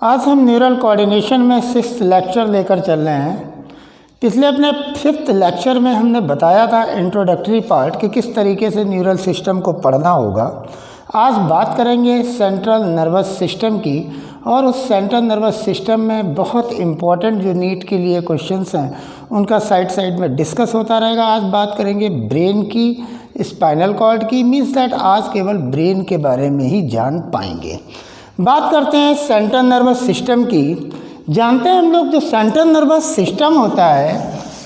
आज हम neural coordination में 6th लेक्चर लेकर चल रहे हैं। पिछले अपने 5th लेक्चर में हमने बताया था इंट्रोडक्टरी पार्ट कि किस तरीके से न्यूरल सिस्टम को पढ़ना होगा। आज बात करेंगे सेंट्रल नर्वस सिस्टम की, और उस सेंट्रल नर्वस सिस्टम में बहुत इम्पॉर्टेंट जो नीट के लिए क्वेश्चंस हैं उनका साइड में डिस्कस होता रहेगा। आज बात करेंगे ब्रेन की, स्पाइनल कॉर्ड की, मीन्स दैट आज केवल ब्रेन के बारे में ही जान पाएंगे। बात करते हैं सेंट्रल नर्वस सिस्टम की। जानते हैं हम लोग जो सेंट्रल नर्वस सिस्टम होता है,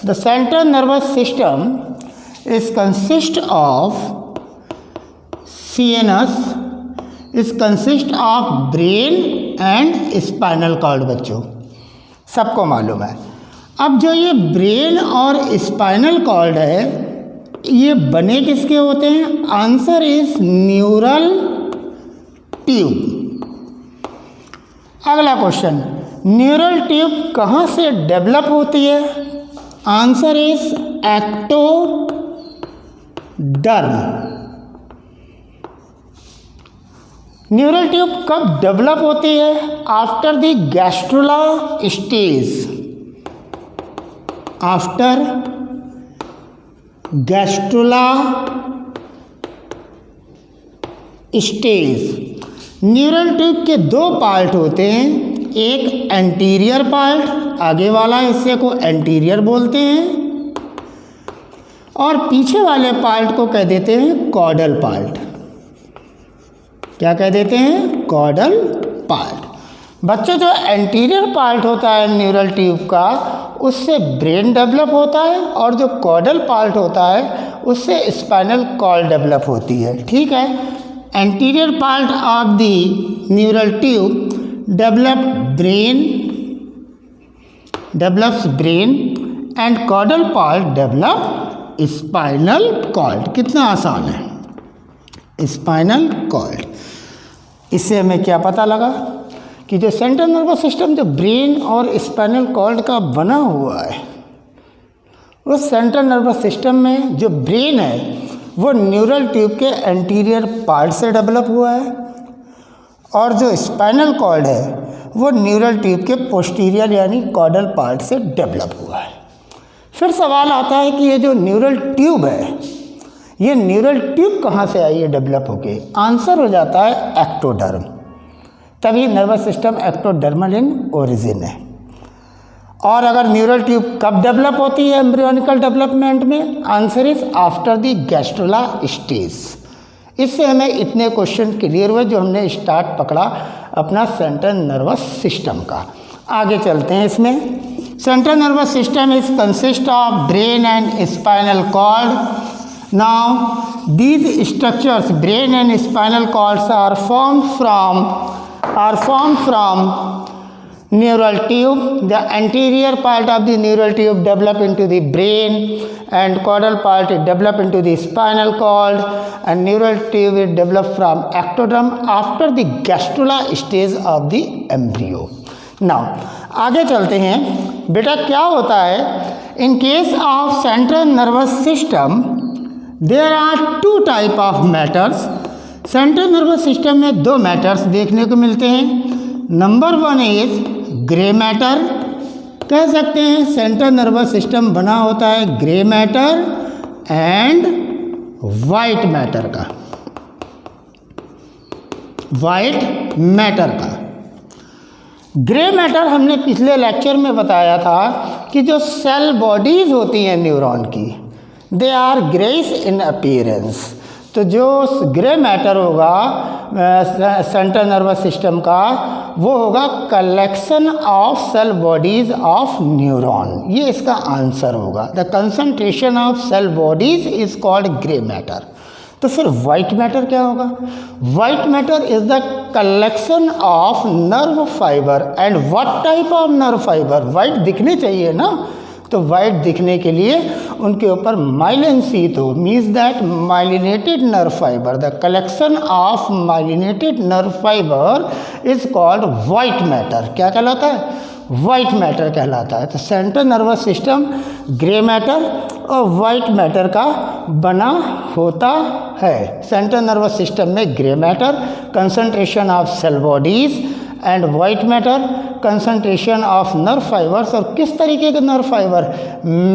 the central nervous system is consist of CNS, is consist of brain and spinal cord. बच्चों सबको मालूम है। अब जो ये ब्रेन और स्पाइनल कॉर्ड है ये बने किसके होते हैं? Answer is neural tube. अगला क्वेश्चन, न्यूरल ट्यूब कहाँ से डेवलप होती है? Answer is ectoderm. Neural tube कब डेवलप होती है? After the gastrula stage. After gastrula stage. Neural tube के दो पार्ट होते हैं, एक एंटीरियर पार्ट, आगे वाला हिस्से को एंटीरियर बोलते हैं, और पीछे वाले पार्ट को कह देते हैं कॉर्डल पार्ट। क्या कह देते हैं? Caudal part. बच्चों जो एंटीरियर पार्ट होता है न्यूरल ट्यूब का उससे ब्रेन डेवलप होता है, और जो कॉर्डल पार्ट होता है उससे स्पाइनल कॉर्ड डेवलप होती है। ठीक है। Anterior part of the neural tube develops brain and caudal part develop spinal cord। कितना आसान है स्पाइनल कॉर्ड। इससे हमें क्या पता लगा कि जो सेंट्रल नर्वस सिस्टम जो ब्रेन और स्पाइनल कॉर्ड का बना हुआ है, उस सेंट्रल नर्वस सिस्टम में जो ब्रेन है वो न्यूरल ट्यूब के एंटीरियर पार्ट से डेवलप हुआ है, और जो स्पाइनल कॉर्ड है वो न्यूरल ट्यूब के पोस्टीरियर यानी कॉर्डल पार्ट से डेवलप हुआ है। फिर सवाल आता है कि ये जो न्यूरल ट्यूब है ये न्यूरल ट्यूब कहाँ से आई है डेवलप होके? आंसर हो जाता है एक्टोडर्म। तभी nervous system ectodermal in origin है। और अगर न्यूरल ट्यूब कब डेवलप होती है एम्ब्रियोनिकल डेवलपमेंट में? Answer is after the gastrula stage. इससे हमें इतने क्वेश्चन क्लियर हुए जो हमने स्टार्ट पकड़ा अपना सेंट्रल नर्वस सिस्टम का। आगे चलते हैं। इसमें central nervous system is consist of brain and spinal cord. Now these structures brain and spinal cords are formed from neural tube. The anterior part of the neural tube develop into the brain, and caudal part is develop into the spinal cord, and neural tube is developed from ectoderm after the gastrula stage of the embryo. Now आगे चलते हैं। बेटा क्या होता है? In case of central nervous system there are two type of matters. Central nervous system में दो matters देखने को मिलते हैं। Number one is grey matter. कह सकते हैं सेंट्रल नर्वस सिस्टम बना होता है grey matter and white matter का। वाइट मैटर का ग्रे मैटर हमने पिछले लेक्चर में बताया था कि जो सेल बॉडीज होती हैं न्यूरॉन की, they are greyish in appearance. तो जो ग्रे मैटर होगा सेंट्रल नर्वस सिस्टम का वो होगा collection of cell bodies of neuron. ये इसका आंसर होगा। The concentration of cell bodies is called grey matter. तो फिर वाइट मैटर क्या होगा? White matter is the collection of nerve fibre. And what type of nerve fibre? White दिखने चाहिए ना, तो वाइट दिखने के लिए उनके ऊपर माइलिन शीथ हो, means that myelinated nerve fibre. The collection of myelinated nerve fibre is called white matter. क्या कहलाता है? वाइट मैटर कहलाता है। तो central nervous system grey matter और वाइट मैटर का बना होता है। सेंट्रल नर्वस सिस्टम में grey matter, concentration of cell bodies and white matter, concentration of nerve fibres, और किस तरीके के nerve fibre,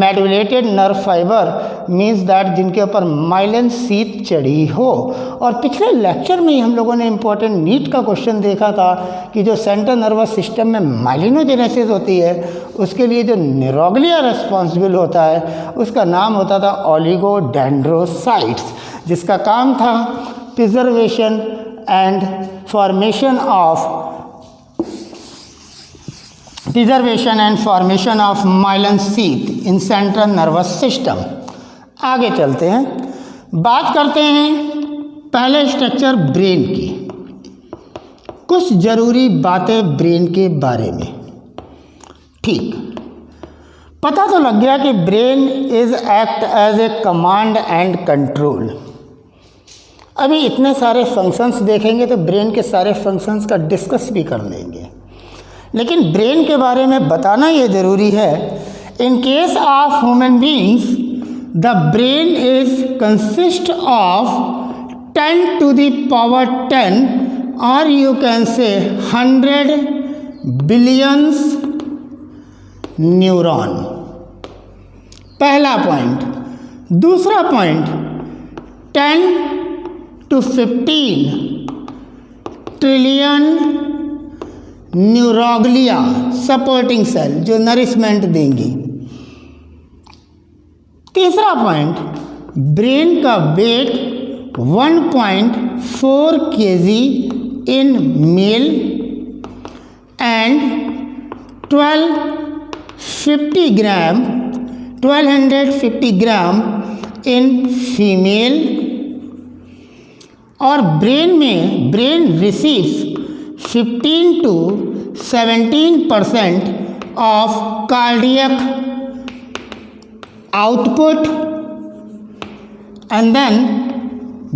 medullated nerve fibre means that जिनके ऊपर माइलिन शीथ चढ़ी हो। और पिछले लेक्चर में ही हम लोगों ने इम्पोर्टेंट नीट का क्वेश्चन देखा था कि जो सेंट्रल नर्वस सिस्टम में माइलिनोजेनेसिस होती है उसके लिए जो न्यूरोग्लिया रिस्पॉन्सिबल होता है उसका नाम होता था ओलिगोडेंड्रोसाइट्स, जिसका काम था preservation and formation of myelin sheath in central nervous system. आगे चलते हैं, बात करते हैं पहले स्ट्रक्चर ब्रेन की, कुछ जरूरी बातें ब्रेन के बारे में। ठीक, पता तो लग गया कि brain is act as a command and control. अभी इतने सारे फंक्शंस देखेंगे तो ब्रेन के सारे फंक्शंस का डिस्कस भी कर लेंगे, लेकिन ब्रेन के बारे में बताना ये ज़रूरी है। इन case of human beings the brain is consist of 10 to the power 10 और you can say 100 billions neuron. पहला पॉइंट। दूसरा point, 10 to 15 trillion neuroglia supporting cell जो नरिशमेंट देंगी। तीसरा पॉइंट, ब्रेन का weight 1.4 kg in male and 1250 gram in female. और brain receives 15 to 17% of cardiac output and then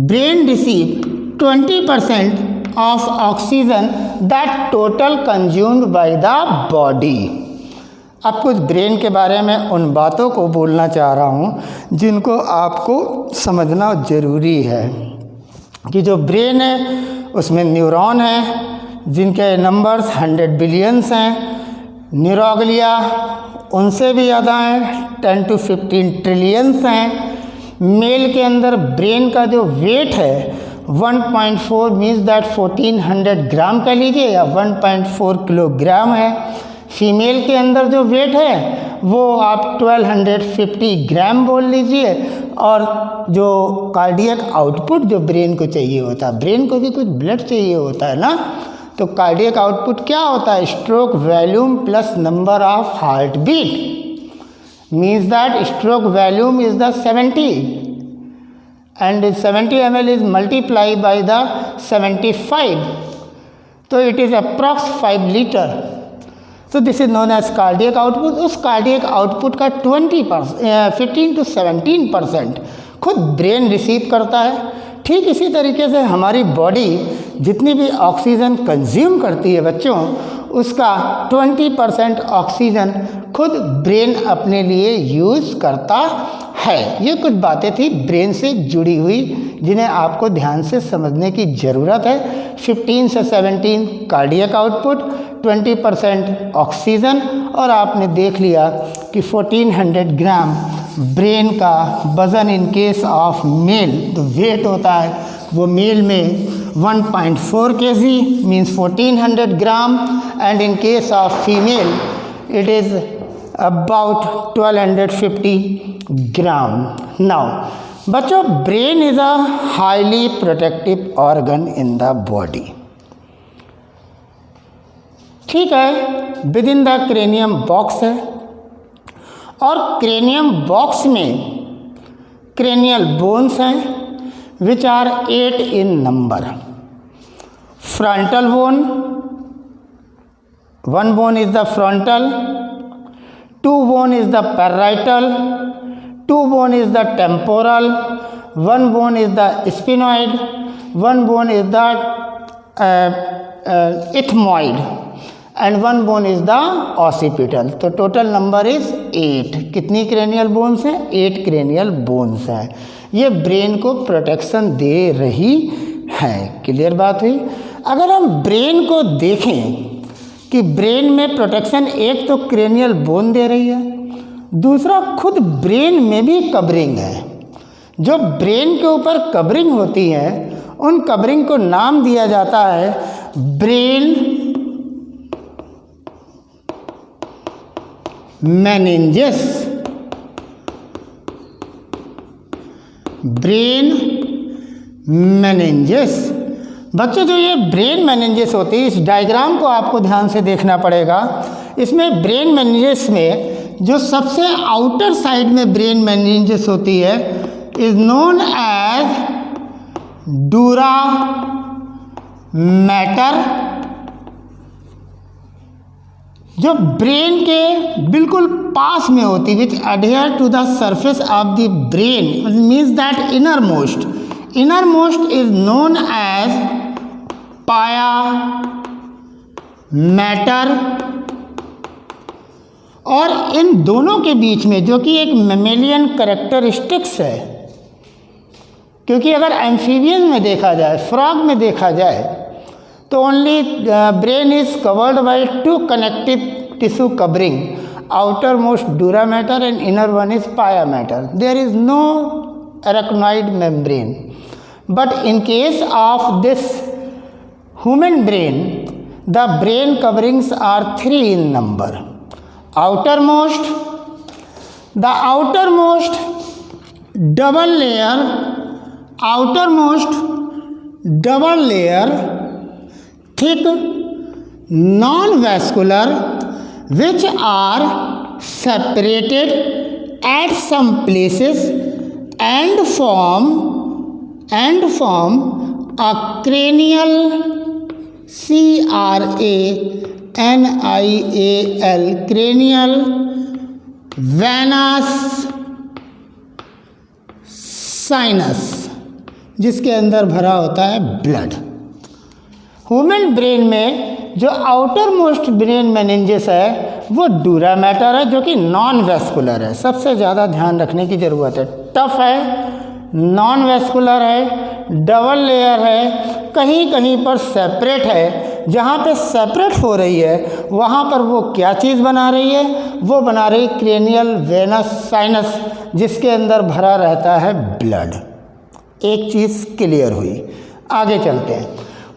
brain receive 20% of oxygen that total consumed by the body। अब कुछ brain के बारे में उन बातों को बोलना चाह रहा हूँ जिनको आपको समझना ज़रूरी है कि जो ब्रेन है उसमें न्यूरॉन है जिनके नंबर्स 100 बिलियंस हैं, न्यूरोग्लिया उनसे भी ज़्यादा हैं, 10 to 15 ट्रिलियंस हैं। मेल के अंदर ब्रेन का जो वेट है 1.4 मीन्स दैट 1400 ग्राम कह लीजिए या 1.4 किलोग्राम है। फीमेल के अंदर जो वेट है वो आप 1250 ग्राम बोल लीजिए। और जो कार्डियक आउटपुट जो ब्रेन को चाहिए होता है, ब्रेन को भी कुछ ब्लड चाहिए होता है ना, तो कार्डियक आउटपुट क्या होता है, stroke volume plus number of heart beat means that stroke volume is the 70 and 70 ml is multiplied by the 75, so it is approx 5 liter. So this is known as cardiac output। उस cardiac output का 15 to 17% खुद brain receive करता है। ठीक इसी तरीके से हमारी बॉडी जितनी भी ऑक्सीजन कंज्यूम करती है बच्चों, उसका 20% ऑक्सीजन खुद ब्रेन अपने लिए यूज़ करता है। ये कुछ बातें थी ब्रेन से जुड़ी हुई जिन्हें आपको ध्यान से समझने की ज़रूरत है। 15 से 17 कार्डियक आउटपुट, 20% ऑक्सीजन, और आपने देख लिया कि 1400 ग्राम ब्रेन का वज़न इन केस ऑफ मेल तो वेट होता है वो मेल में 1.4 kg means 1400 gram and in case of female it is about 1250 gram. Now बच्चों, brain is a highly protective organ in the body. ठीक है, within the cranium box है और क्रेनियम बॉक्स में क्रेनियल बोन्स हैं which are 8 in number. Frontal bone, 1 bone is the frontal, 2 bone is the parietal, 2 bone is the temporal, 1 bone is the sphenoid, 1 bone is the ethmoid and 1 bone is the occipital। तो total number is 8। कितनी cranial bones हैं? 8 cranial bones हैं। ये brain को protection दे रही है। Clear बात हुई। अगर हम ब्रेन को देखें कि ब्रेन में प्रोटेक्शन एक तो क्रेनियल बोन दे रही है, दूसरा खुद ब्रेन में भी कवरिंग है। जो ब्रेन के ऊपर कवरिंग होती है उन कवरिंग को नाम दिया जाता है ब्रेन मेनिंजेस। Brain meninges. बच्चों जो ये ब्रेन मेनिंजेस होती है, इस डायग्राम को आपको ध्यान से देखना पड़ेगा। इसमें ब्रेन मेनिंजेस में जो सबसे आउटर साइड में ब्रेन मेनिंजेस होती है is known as dura mater. जो ब्रेन के बिल्कुल पास में होती which adhere to the surface of the brain means that inner most is known as pia mater. और इन दोनों के बीच में जो कि एक मेमेलियन कैरेक्टरिस्टिक्स है, क्योंकि अगर एम्फीबियन में देखा जाए, फ्रॉग में देखा जाए, तो only brain is covered by two connective tissue covering, outer most dura mater and inner one is pia mater. There is no arachnoid membrane, but in case of this human brain, the brain coverings are 3 in number. The outermost double layer thick non-vascular, which are separated at some places and form a cranial cranial venous sinus, जिसके अंदर भरा होता है blood. Human brain में जो outermost brain meninges है वो डूरा matter है, जो कि नॉन वेस्कुलर है। सबसे ज़्यादा ध्यान रखने की ज़रूरत है। टफ है, नॉन वेस्कुलर है, डबल लेयर है, कहीं कहीं पर सेपरेट है। जहाँ पे सेपरेट हो रही है वहाँ पर वो क्या चीज़ बना रही है? वो बना रही क्रेनियल वेनस साइनस, जिसके अंदर भरा रहता है ब्लड। एक चीज़ क्लियर हुई। आगे चलते हैं।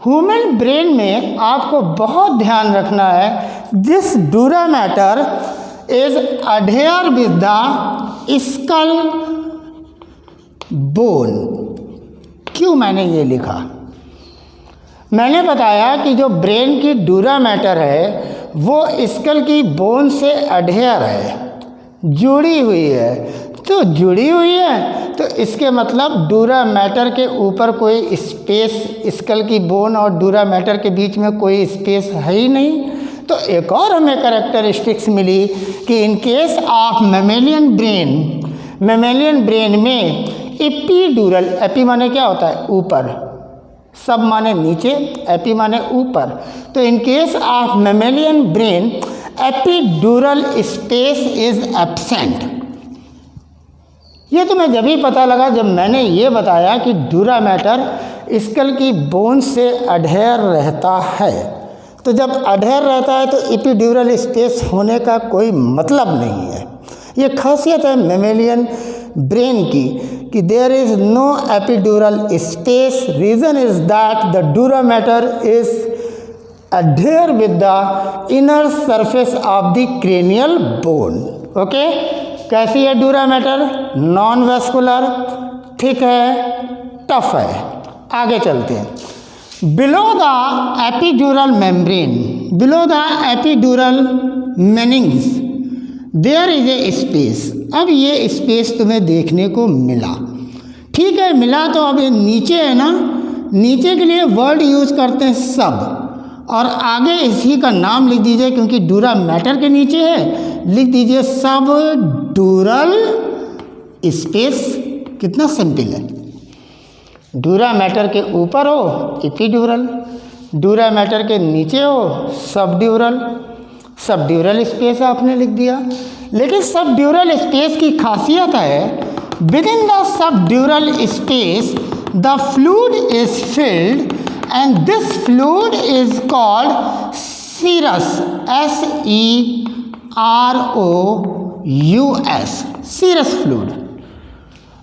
ह्यूमन ब्रेन में आपको बहुत ध्यान रखना है, this dura mater is adhere with the skull bone. क्यों मैंने ये लिखा? मैंने बताया कि जो ब्रेन की डूरा मैटर है वो स्कल की बोन से अडेयर है, जुड़ी हुई है। तो जुड़ी हुई है तो इसके मतलब डूरा मैटर के ऊपर कोई स्पेस, स्कल की बोन और डूरा मैटर के बीच में कोई स्पेस है ही नहीं। तो एक और हमें कैरेक्टरिस्टिक्स मिली कि in case of mammalian brain में एपीड्यूरल, एपी माने क्या होता है? ऊपर, सब माने नीचे, एपी माने ऊपर। तो इन case of mammalian brain epidural space is absent. ये तो मैं जब ही पता लगा जब मैंने ये बताया कि डूरा मैटर स्कल की बोन से अडेयर रहता है। तो जब अडेयर रहता है तो एपीड्यूरल स्पेस होने का कोई मतलब नहीं है। ये खासियत है मेमेलियन ब्रेन की कि there is no epidural space. Reason is that the dura mater is adhere with the inner surface of the cranial bone. Okay, कैसी है dura mater? Non vascular, thick है, टफ है। आगे चलते हैं। Below the epidural membrane, below the epidural meninges there is a space. अब ये space तुम्हें देखने को मिला, ठीक है, मिला। तो अब ये नीचे है ना, नीचे के लिए वर्ड यूज करते हैं सब, और आगे इसी का नाम लिख दीजिए क्योंकि डूरा मैटर के नीचे है, लिख दीजिए सब डूरल स्पेस। कितना सिंपल है। डूरा मैटर के ऊपर हो एपीड्यूरल, डूरा मैटर के नीचे हो सबड्यूरल, सबड्यूरल स्पेस आपने लिख दिया। लेकिन सबड्यूरल स्पेस की खासियत है within the subdural space the fluid is filled and this fluid is called serous, SEROUS, serous fluid।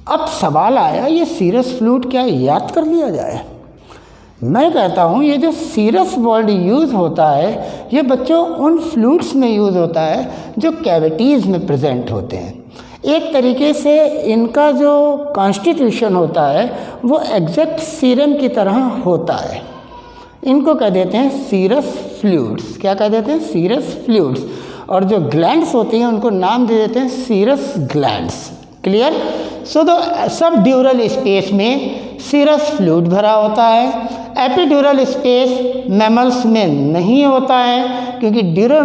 अब सवाल आया ये सीरस फ्लूइड क्या याद कर लिया जाए? मैं कहता हूँ ये जो सीरस वर्ड यूज़ होता है ये बच्चों उन फ्लूइड्स में यूज़ होता है जो कैविटीज़ में प्रेजेंट होते हैं। एक तरीके से इनका जो कॉन्स्टिट्यूशन होता है वो एग्जैक्ट सीरम की तरह होता है। इनको कह देते हैं सीरस फ्लूइड्स। क्या कह देते हैं? Serous fluids. और जो ग्लैंड्स होती हैं उनको नाम दे देते हैं serous glands. Clear? So the subdural space में सीरस फ्लूइड भरा होता है। एपिड्यूरल स्पेस मैमल्स में नहीं होता है क्योंकि ड्यूरा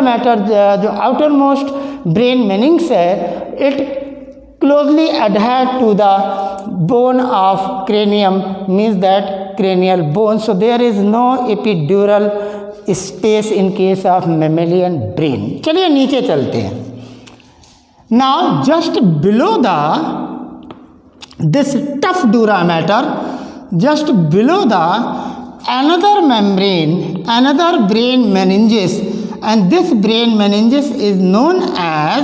मैटर जो आउटर मोस्ट ब्रेन मेनिंग्स है it closely adhere to the bone of cranium, means that cranial bone, so there is no epidural space in case of mammalian brain। चलिए नीचे चलते हैं। Now just below this tough dura matter, just below another membrane, another brain meninges, and this brain meninges is known as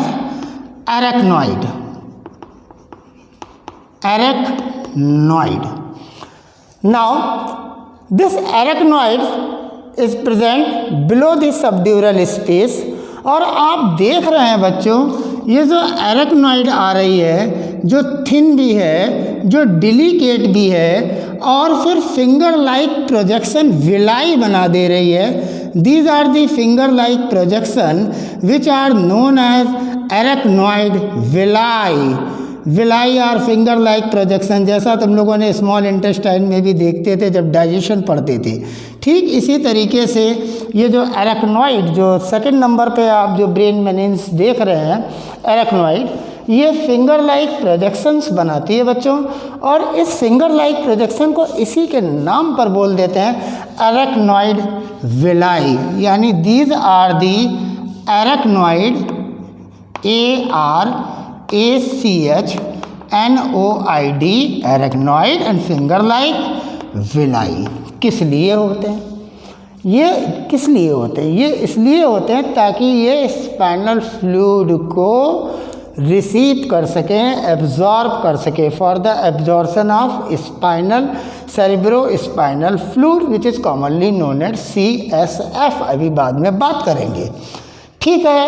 arachnoid। Now this arachnoid is present below the subdural space। और आप देख रहे हैं बच्चों ये जो arachnoid आ रही है जो थिन भी है, जो डिलीकेट भी है और फिर फिंगर लाइक प्रोजेक्शन विलाई बना दे रही है। These are the finger like projection which are known as arachnoid villi। Villi और फिंगर लाइक प्रोजेक्शन जैसा तुम लोगों ने स्मॉल इंटेस्टाइन में भी देखते थे जब डाइजेशन पढ़ते थे। ठीक इसी तरीके से ये जो arachnoid जो सेकंड नंबर पे आप जो ब्रेन मेनिन्स देख रहे हैं arachnoid, ये फिंगर लाइक प्रोजेक्शंस बनाती है बच्चों। और इस फिंगर लाइक प्रोजेक्शन को इसी के नाम पर बोल देते हैं arachnoid villi। यानी these are the arachnoid ARACHNOID arachnoid and finger like villi। किस लिए होते हैं? ये किस लिए होते हैं? ये इसलिए होते हैं ताकि ये स्पाइनल फ्लूइड को रिसीव कर सकें, एब्जॉर्ब कर सकें for the absorption of spinal cerebrospinal fluid which is commonly known as CSF। अभी बाद में बात करेंगे। ठीक है,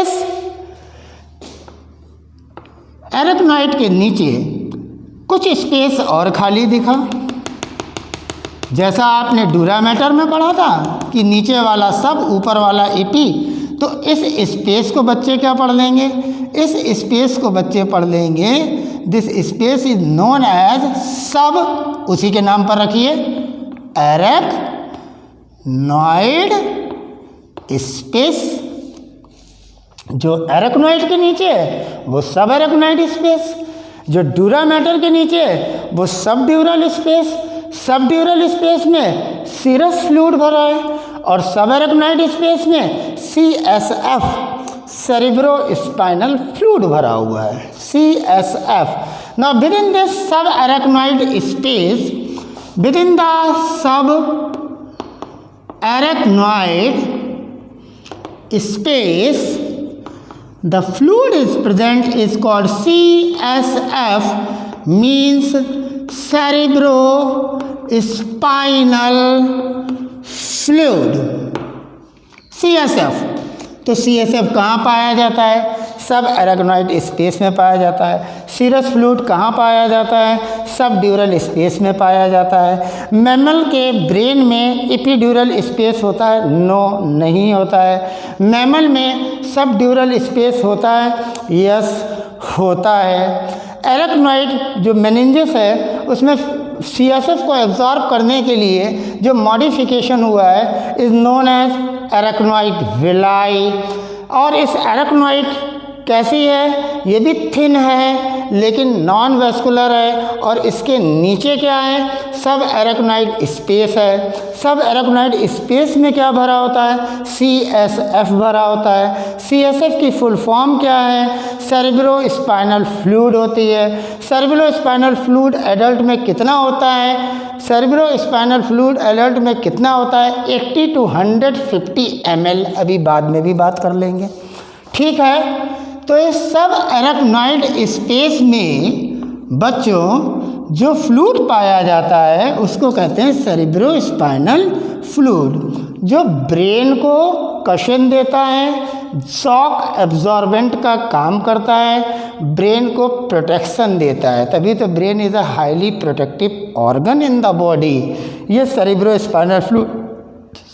इस arachnoid के नीचे कुछ स्पेस और खाली दिखा, जैसा आपने ड्यूरा मैटर में पढ़ा था कि नीचे वाला सब ऊपर वाला एपी। तो इस स्पेस को बच्चे क्या पढ़ लेंगे? इस स्पेस को बच्चे पढ़ लेंगे this space is known as sub, उसी के नाम पर रखिए arachnoid स्पेस। जो arachnoid के नीचे वो सब arachnoid स्पेस, जो ड्यूरा मैटर के नीचे वो सब ड्यूरल स्पेस। सब ड्यूरल स्पेस में सीरस फ्लूइड भरा है और सब arachnoid स्पेस में CSF सेरेब्रो स्पाइनल फ्लूइड भरा हुआ है CSF। Now with in this सब arachnoid space, with in the sub arachnoid space the fluid is present is called CSF, means cerebrospinal fluid। CSF, तो CSF कहाँ पाया जाता है? सब arachnoid स्पेस में पाया जाता है। सीरस फ्लूइड कहाँ पाया जाता है? सब ड्यूरल स्पेस में पाया जाता है। मैमल के ब्रेन में एपिड्यूरल स्पेस होता है? नो, नहीं होता है। मैमल में सब ड्यूरल स्पेस होता है? यस, होता है। arachnoid जो मेनिंजेस है उसमें CSF को एब्जॉर्ब करने के लिए जो मॉडिफिकेशन हुआ है is known as arachnoid villi। और इस arachnoid कैसी है? ये भी थिन है लेकिन नॉन वेस्कुलर है। और इसके नीचे क्या है? सब arachnoid स्पेस है। सब arachnoid स्पेस में क्या भरा होता है? CSF भरा होता है। CSF की फुल फॉर्म क्या है? सेरेब्रो स्पाइनल फ्लूइड होती है। सेरेब्रो स्पाइनल फ्लूइड एडल्ट में कितना होता है? सेरेब्रो स्पाइनल फ्लूइड एडल्ट में कितना होता है? 80 to 150 ml, अभी बाद में भी बात कर लेंगे, ठीक है। तो ये सब एरेक्नॉइड स्पेस में बच्चों जो फ्लूइड पाया जाता है उसको कहते हैं सेरेब्रो स्पाइनल फ्लूइड, जो ब्रेन को कशन देता है, शॉक एब्जॉर्बेंट का काम करता है, ब्रेन को प्रोटेक्शन देता है, तभी तो brain is a highly protective organ in the body. ये cerebrospinal fluid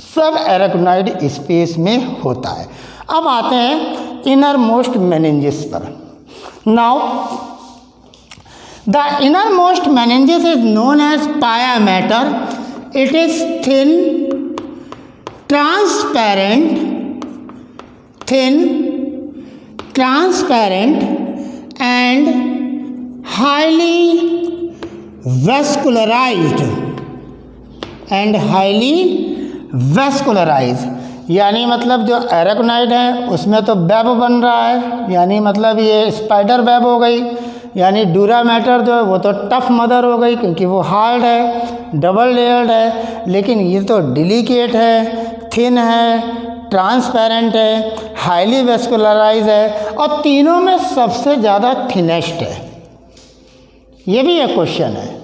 subarachnoid space में होता है। अब आते हैं इनर मोस्ट मेनिंजेस पर। Now the inner most meninges is known as pia mater. It is thin, transparent, and highly vascularized, यानी मतलब जो एरेक्नॉइड है उसमें तो वेब बन रहा है, यानी मतलब ये स्पाइडर वेब हो गई, यानी डूरा मैटर जो है वो तो टफ मदर हो गई क्योंकि वो हार्ड है, डबल लेयर्ड है, लेकिन ये तो डिलिकेट है, थिन है, ट्रांसपेरेंट है, हाईली वेस्कुलराइज है और तीनों में सबसे ज़्यादा थिनेस्ट है। ये भी एक क्वेश्चन है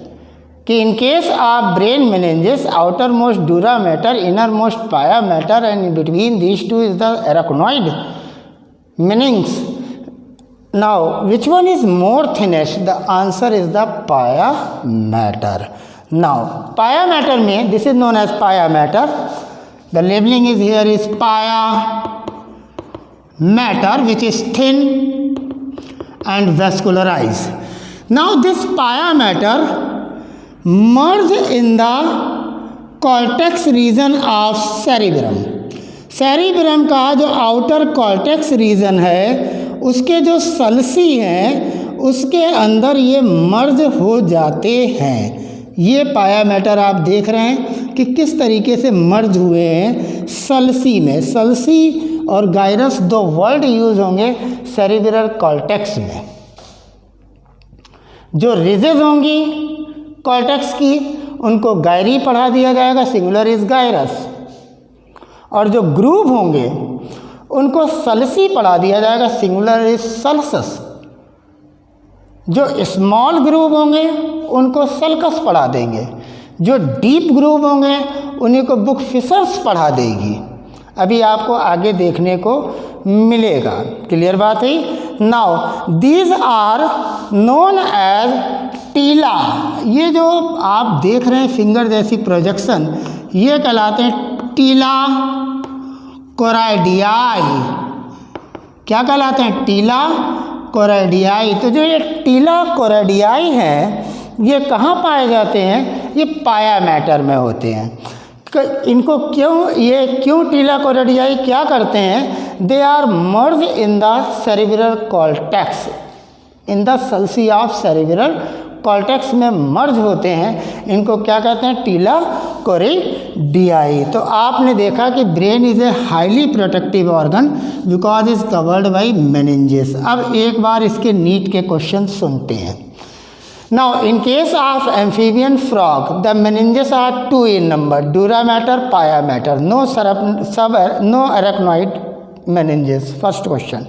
कि in case of brain meninges outer most dura mater, inner most pia mater and in between these two is the arachnoid meninges. Now which one is more thinnest? The answer is the pia mater. Now pia mater में this is known as pia mater. The labeling is here is pia matter which is thin and vascularized. Now this pia matter merge in the cortex region of cerebrum. Cerebrum का जो outer cortex reason है उसके जो सल्सी हैं उसके अंदर ये मर्ज हो जाते हैं। ये पाया मैटर आप देख रहे हैं कि किस तरीके से मर्ज हुए हैं सल्सी में। सल्सी और गायरस दो वर्ड यूज होंगे सेरिब्रल कॉर्टेक्स में। जो रिजेज होंगी कॉर्टेक्स की उनको गायरी पढ़ा दिया जाएगा, सिंगुलर इज गायरस, और जो ग्रूव होंगे उनको सल्सी पढ़ा दिया जाएगा, सिंगुलर इज सल्सस। जो स्मॉल ग्रूव होंगे उनको सल्कस पढ़ा देंगे, जो डीप ग्रूव होंगे उन्हीं को बुक फिशर्स पढ़ा देगी। अभी आपको आगे देखने को मिलेगा। क्लियर बात है। Now these are known as tela. ये जो आप देख रहे हैं फिंगर जैसी प्रोजेक्शन ये कहलाते हैं टीला कोराइडियाई। क्या कहलाते हैं? टीला कोराइडियाई। तो जो ये टीला कोराइडियाई है ये कहाँ पाए जाते हैं? ये पाया मैटर में होते हैं। इनको क्यों टीला कोराइडियाई क्या करते हैं? They are merge in the cerebral cortex, in the sulci of cerebral cortex में मर्ज होते हैं। इनको क्या कहते हैं? टीला कोराइडियाई। तो आपने देखा कि brain is a highly protective organ because is covered by meninges. अब एक बार इसके नीट के क्वेश्चन सुनते हैं। Now in case of amphibian frog the meninges are 2 in number, dura matter, pia matter, no arachnoid meninges. First question.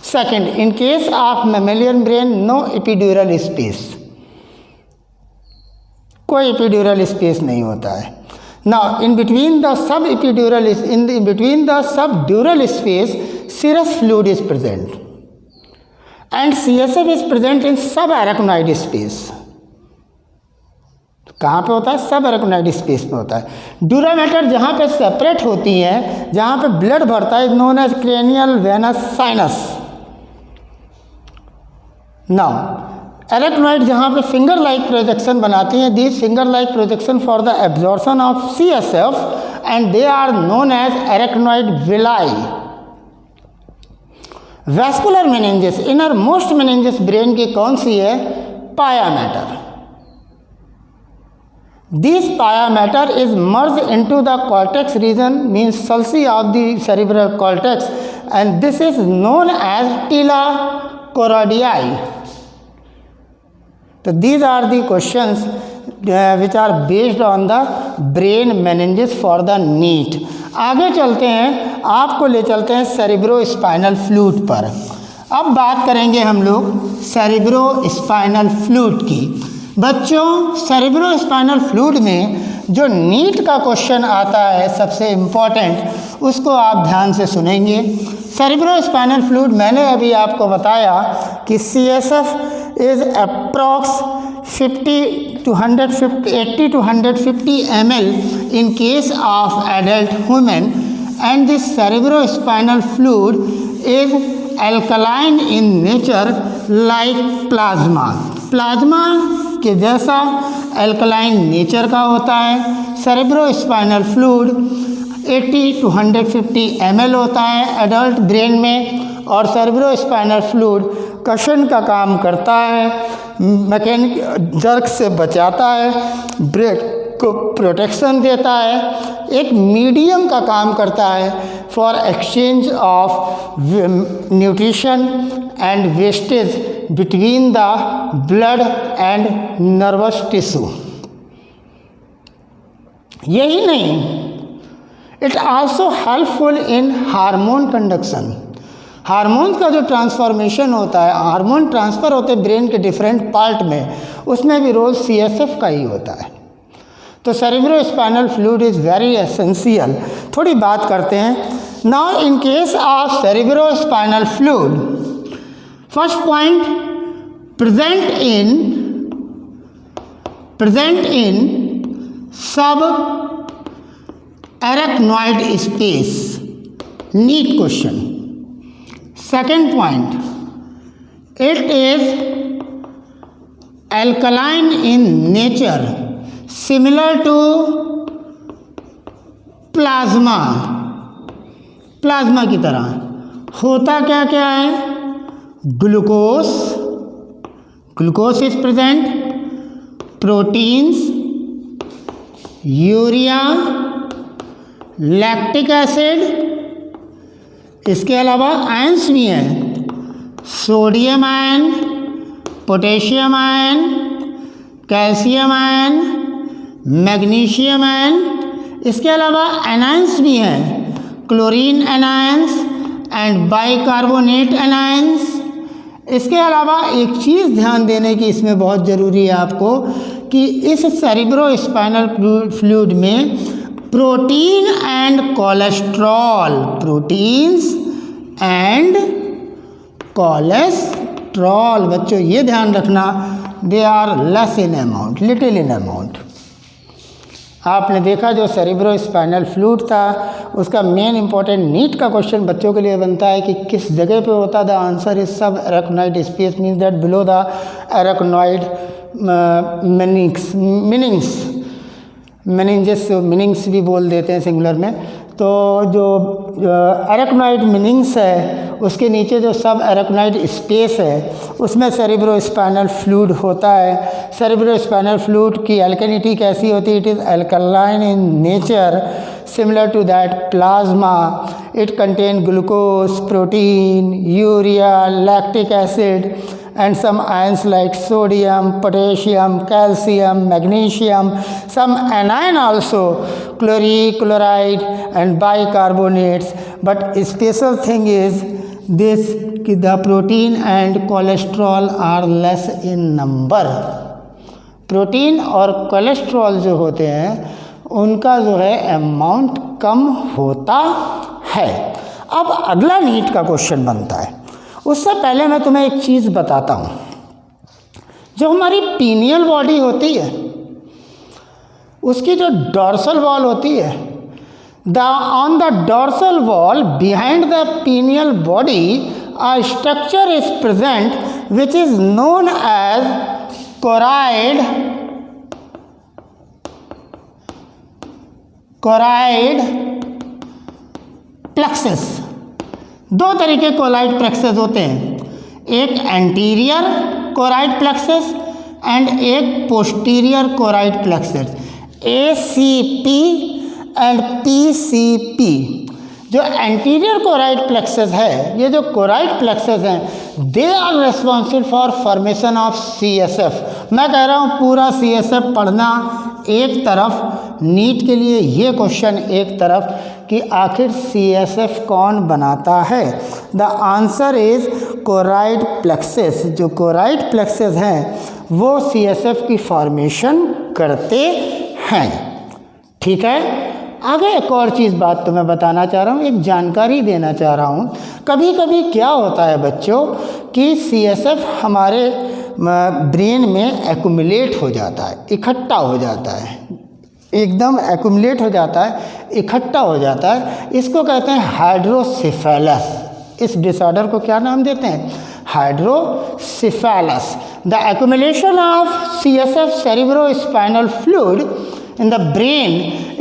Second, in case of mammalian brain no epidural space, कोई epidural space नहीं होता है। Now in between the sub epidural in between the subdural space serous fluid is present and CSF is present in subarachnoid space. कहाँ पे होता है? सब arachnoid space में होता है। डूरा मैटर जहाँ पे सेपरेट होती हैं, जहाँ पे ब्लड भरता है, known as cranial venous sinus. Now arachnoid जहाँ पे फिंगर लाइक प्रोजेक्शन बनाती हैं, these finger like projection for the absorption of CSF and they are known as arachnoid villi. Vascular meninges, inner most meninges brain की कौन सी है? Pia matter. This pia matter is merge into the cortex region means sulci of the cerebral cortex and this is known as tela choroidea. तो these are the questions which are based on the brain meninges for the NEET. आगे चलते हैं, आपको ले चलते हैं cerebro spinal fluid पर। अब बात करेंगे हम लोग सेरिब्रो स्पाइनल फ्लूइड की। बच्चों, सेरिब्रो स्पाइनल फ्लूइड में जो नीट का क्वेश्चन आता है सबसे इम्पॉर्टेंट, उसको आप ध्यान से सुनेंगे। सेरिब्रो स्पाइनल फ्लूइड मैंने अभी आपको बताया कि CSF is approx 80 to 150 ml in case of adult human, and this cerebrospinal fluid is alkaline in nature like plasma। Plasma के जैसा अल्कलाइन नेचर का होता है। सेरिब्रोस्पाइनल फ्लूइड 80 to 150 ml होता है एडल्ट ब्रेन में, और सेरिब्रोस्पाइनल फ्लूइड कशन का काम करता है, मैकेनिक जर्क से बचाता है, ब्रेन को प्रोटेक्शन देता है, एक मीडियम का काम करता है for exchange of nutrition and wastage between the blood and nervous tissue. यही नहीं, it also helpful in hormone conduction. Hormones का जो ट्रांसफॉर्मेशन होता है, हार्मोन ट्रांसफ़र होते हैं ब्रेन के डिफरेंट पार्ट में, उसमें भी रोल CSF का ही होता है। तो cerebrospinal fluid is very essential. थोड़ी बात करते हैं now in case of cerebrospinal fluid. First point, present in सब arachnoid space, neat question। Second point, it is alkaline in nature, similar to plasma. Plasma की तरह होता क्या क्या है, glucose is present, proteins, urea, lactic acid, इसके अलावा ions भी हैं, sodium ion, potassium ion, calcium ion, magnesium ion, इसके अलावा एनायंस भी हैं, chlorine anions and bicarbonate anions. इसके अलावा एक चीज़ ध्यान देने की इसमें बहुत ज़रूरी है आपको कि इस सेरिब्रोस्पाइनल फ्लूइड में protein and cholesterol, proteins and cholesterol, बच्चों ये ध्यान रखना, they are less in amount, little in amount. आपने देखा जो सेरिब्रोस्पाइनल फ्लूइड था उसका मेन इंपॉर्टेंट नीट का क्वेश्चन बच्चों के लिए बनता है कि किस जगह पे होता। The answer is sub arachnoid space, means that below the arachnoid meninges भी बोल देते हैं सिंगुलर में। तो जो एराक्नॉइड मीनिंग्स है उसके नीचे जो सब एराक्नॉइड स्पेस है उसमें सेरिब्रोस्पाइनल फ्लूइड होता है। सेरिब्रोस्पाइनल फ्लूइड की अल्कलिनिटी कैसी होती है, it is alkaline in nature, similar to that plasma. It contain glucose, protein, urea, lactic acid and some ions like sodium, potassium, calcium, magnesium, some anion also, chloride and bicarbonates. But special thing is this कि the protein and cholesterol are less in number। Protein और cholesterol जो होते हैं उनका जो है amount कम होता है। अब अगला नीट का क्वेश्चन बनता है, उससे पहले मैं तुम्हें एक चीज़ बताता हूँ। जो हमारी पीनियल बॉडी होती है उसकी जो डॉर्सल वॉल होती है, on the dorsal wall behind the pineal body a structure is present which is known as choroid plexus. दो तरीके कोराइड प्लेक्सस होते हैं, एक एंटीरियर कोराइड प्लेक्सस एंड एक posterior choroid plexus, ACP and PCP। जो anterior choroid plexus है, ये जो कोराइड प्लेक्सस हैं, they are responsible for formation of CSF। मैं कह रहा हूँ पूरा CSF पढ़ना एक तरफ, नीट के लिए ये क्वेश्चन एक तरफ कि आखिर CSF कौन बनाता है। The answer is choroid plexus. जो कोराइड प्लेक्सस हैं वो CSF की फॉर्मेशन करते हैं। ठीक है, आगे एक और चीज़ बात तो मैं बताना चाह रहा हूँ, एक जानकारी देना चाह रहा हूँ। कभी कभी क्या होता है बच्चों कि CSF हमारे ब्रेन में एक्यूमुलेट हो जाता है, इकट्ठा हो जाता है, एकदम एक्यूमुलेट हो जाता है, इकट्ठा हो जाता है। इसको कहते हैं हाइड्रोसेफेलस। इस डिसऑर्डर को क्या नाम देते हैं? Hydrocephalus. The accumulation of CSF cerebrospinal fluid in the brain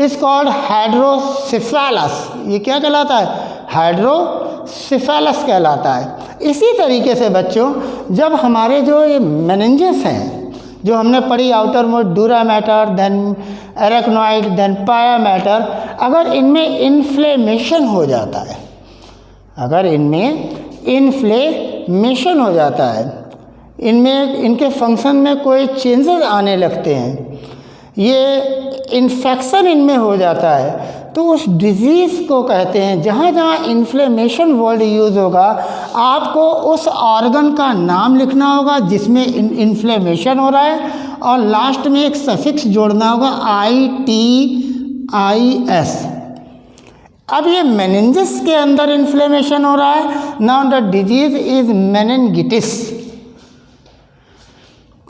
is called hydrocephalus. ये क्या कहलाता है? हाइड्रोसेफेलस कहलाता है। इसी तरीके से बच्चों जब हमारे जो ये मेनिंजेस हैं, जो हमने पढ़ी outer most dura matter, then arachnoid, then pia matter, अगर इनमें इन्फ्लेमेशन हो जाता है, अगर इनमें इन्फ्लेमेशन हो जाता है, इनमें इनके फंक्शन में कोई चेंजेस आने लगते हैं, ये इन्फेक्शन इनमें हो जाता है, तो उस डिज़ीज़ को कहते हैं। जहाँ जहाँ इन्फ्लेमेशन वर्ड यूज़ होगा आपको उस ऑर्गन का नाम लिखना होगा जिसमें इन्फ्लेमेशन हो रहा है, और लास्ट में एक सफिक्स जोड़ना होगा ITIS। अब ये मेनिंजेस के अंदर इन्फ्लेमेशन हो रहा है। Now the disease is meningitis.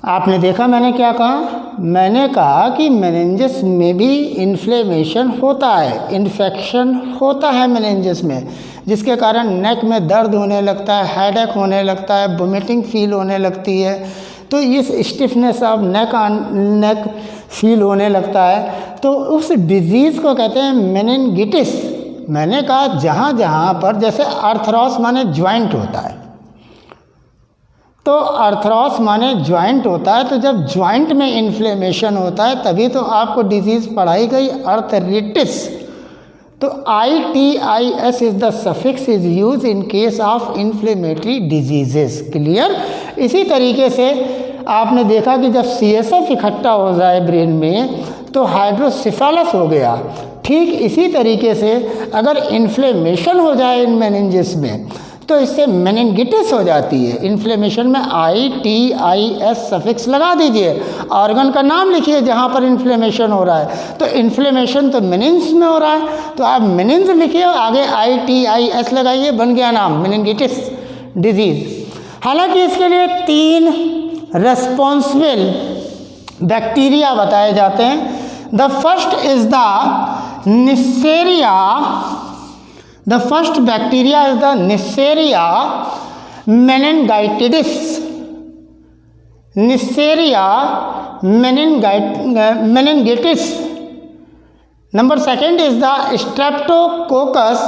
आपने देखा मैंने क्या कहा? मैंने कहा कि मेनिंजेस में भी इन्फ्लेमेशन होता है, इन्फेक्शन होता है मेनिंजेस में, जिसके कारण नेक में दर्द होने लगता है, हेडेक होने लगता है, वोमिटिंग फील होने लगती है। तो इस स्टिफनेस ऑफ नेक फील होने लगता है, तो उस डिजीज़ को कहते हैं मेनिंगिटिस। मैंने कहा जहाँ जहाँ पर, जैसे अर्थरोस माने ज्वाइंट होता है, तो अर्थरोस माने ज्वाइंट होता है, तो जब ज्वाइंट में इन्फ्लेमेशन होता है तभी तो आपको डिजीज़ पढ़ाई गई अर्थरिटिस। तो ITIS is the suffix is use in case of inflammatory diseases. Clear? इसी तरीके से आपने देखा कि जब CSF इकट्ठा हो जाए ब्रेन में तो हाइड्रोसेफेलस हो गया। ठीक इसी तरीके से अगर इन्फ्लेमेशन हो जाए इन मेनिंजेस में तो इससे मेनिंगिटिस हो जाती है। इन्फ्लेमेशन में ITIS सफिक्स लगा दीजिए, ऑर्गन का नाम लिखिए जहाँ पर इन्फ्लेमेशन हो रहा है। तो इन्फ्लेमेशन तो मेनिंज में हो रहा है, तो आप मेनिंज लिखिए, आगे ITIS लगाइए, बन गया नाम मेनिंगिटिस डिजीज़। हालांकि इसके लिए 3 रेस्पॉन्सिबल बैक्टीरिया बताए जाते हैं। The first is the Neisseria. The first bacteria is the Neisseria meningitidis. Neisseria meningitis. Number second is the Streptococcus.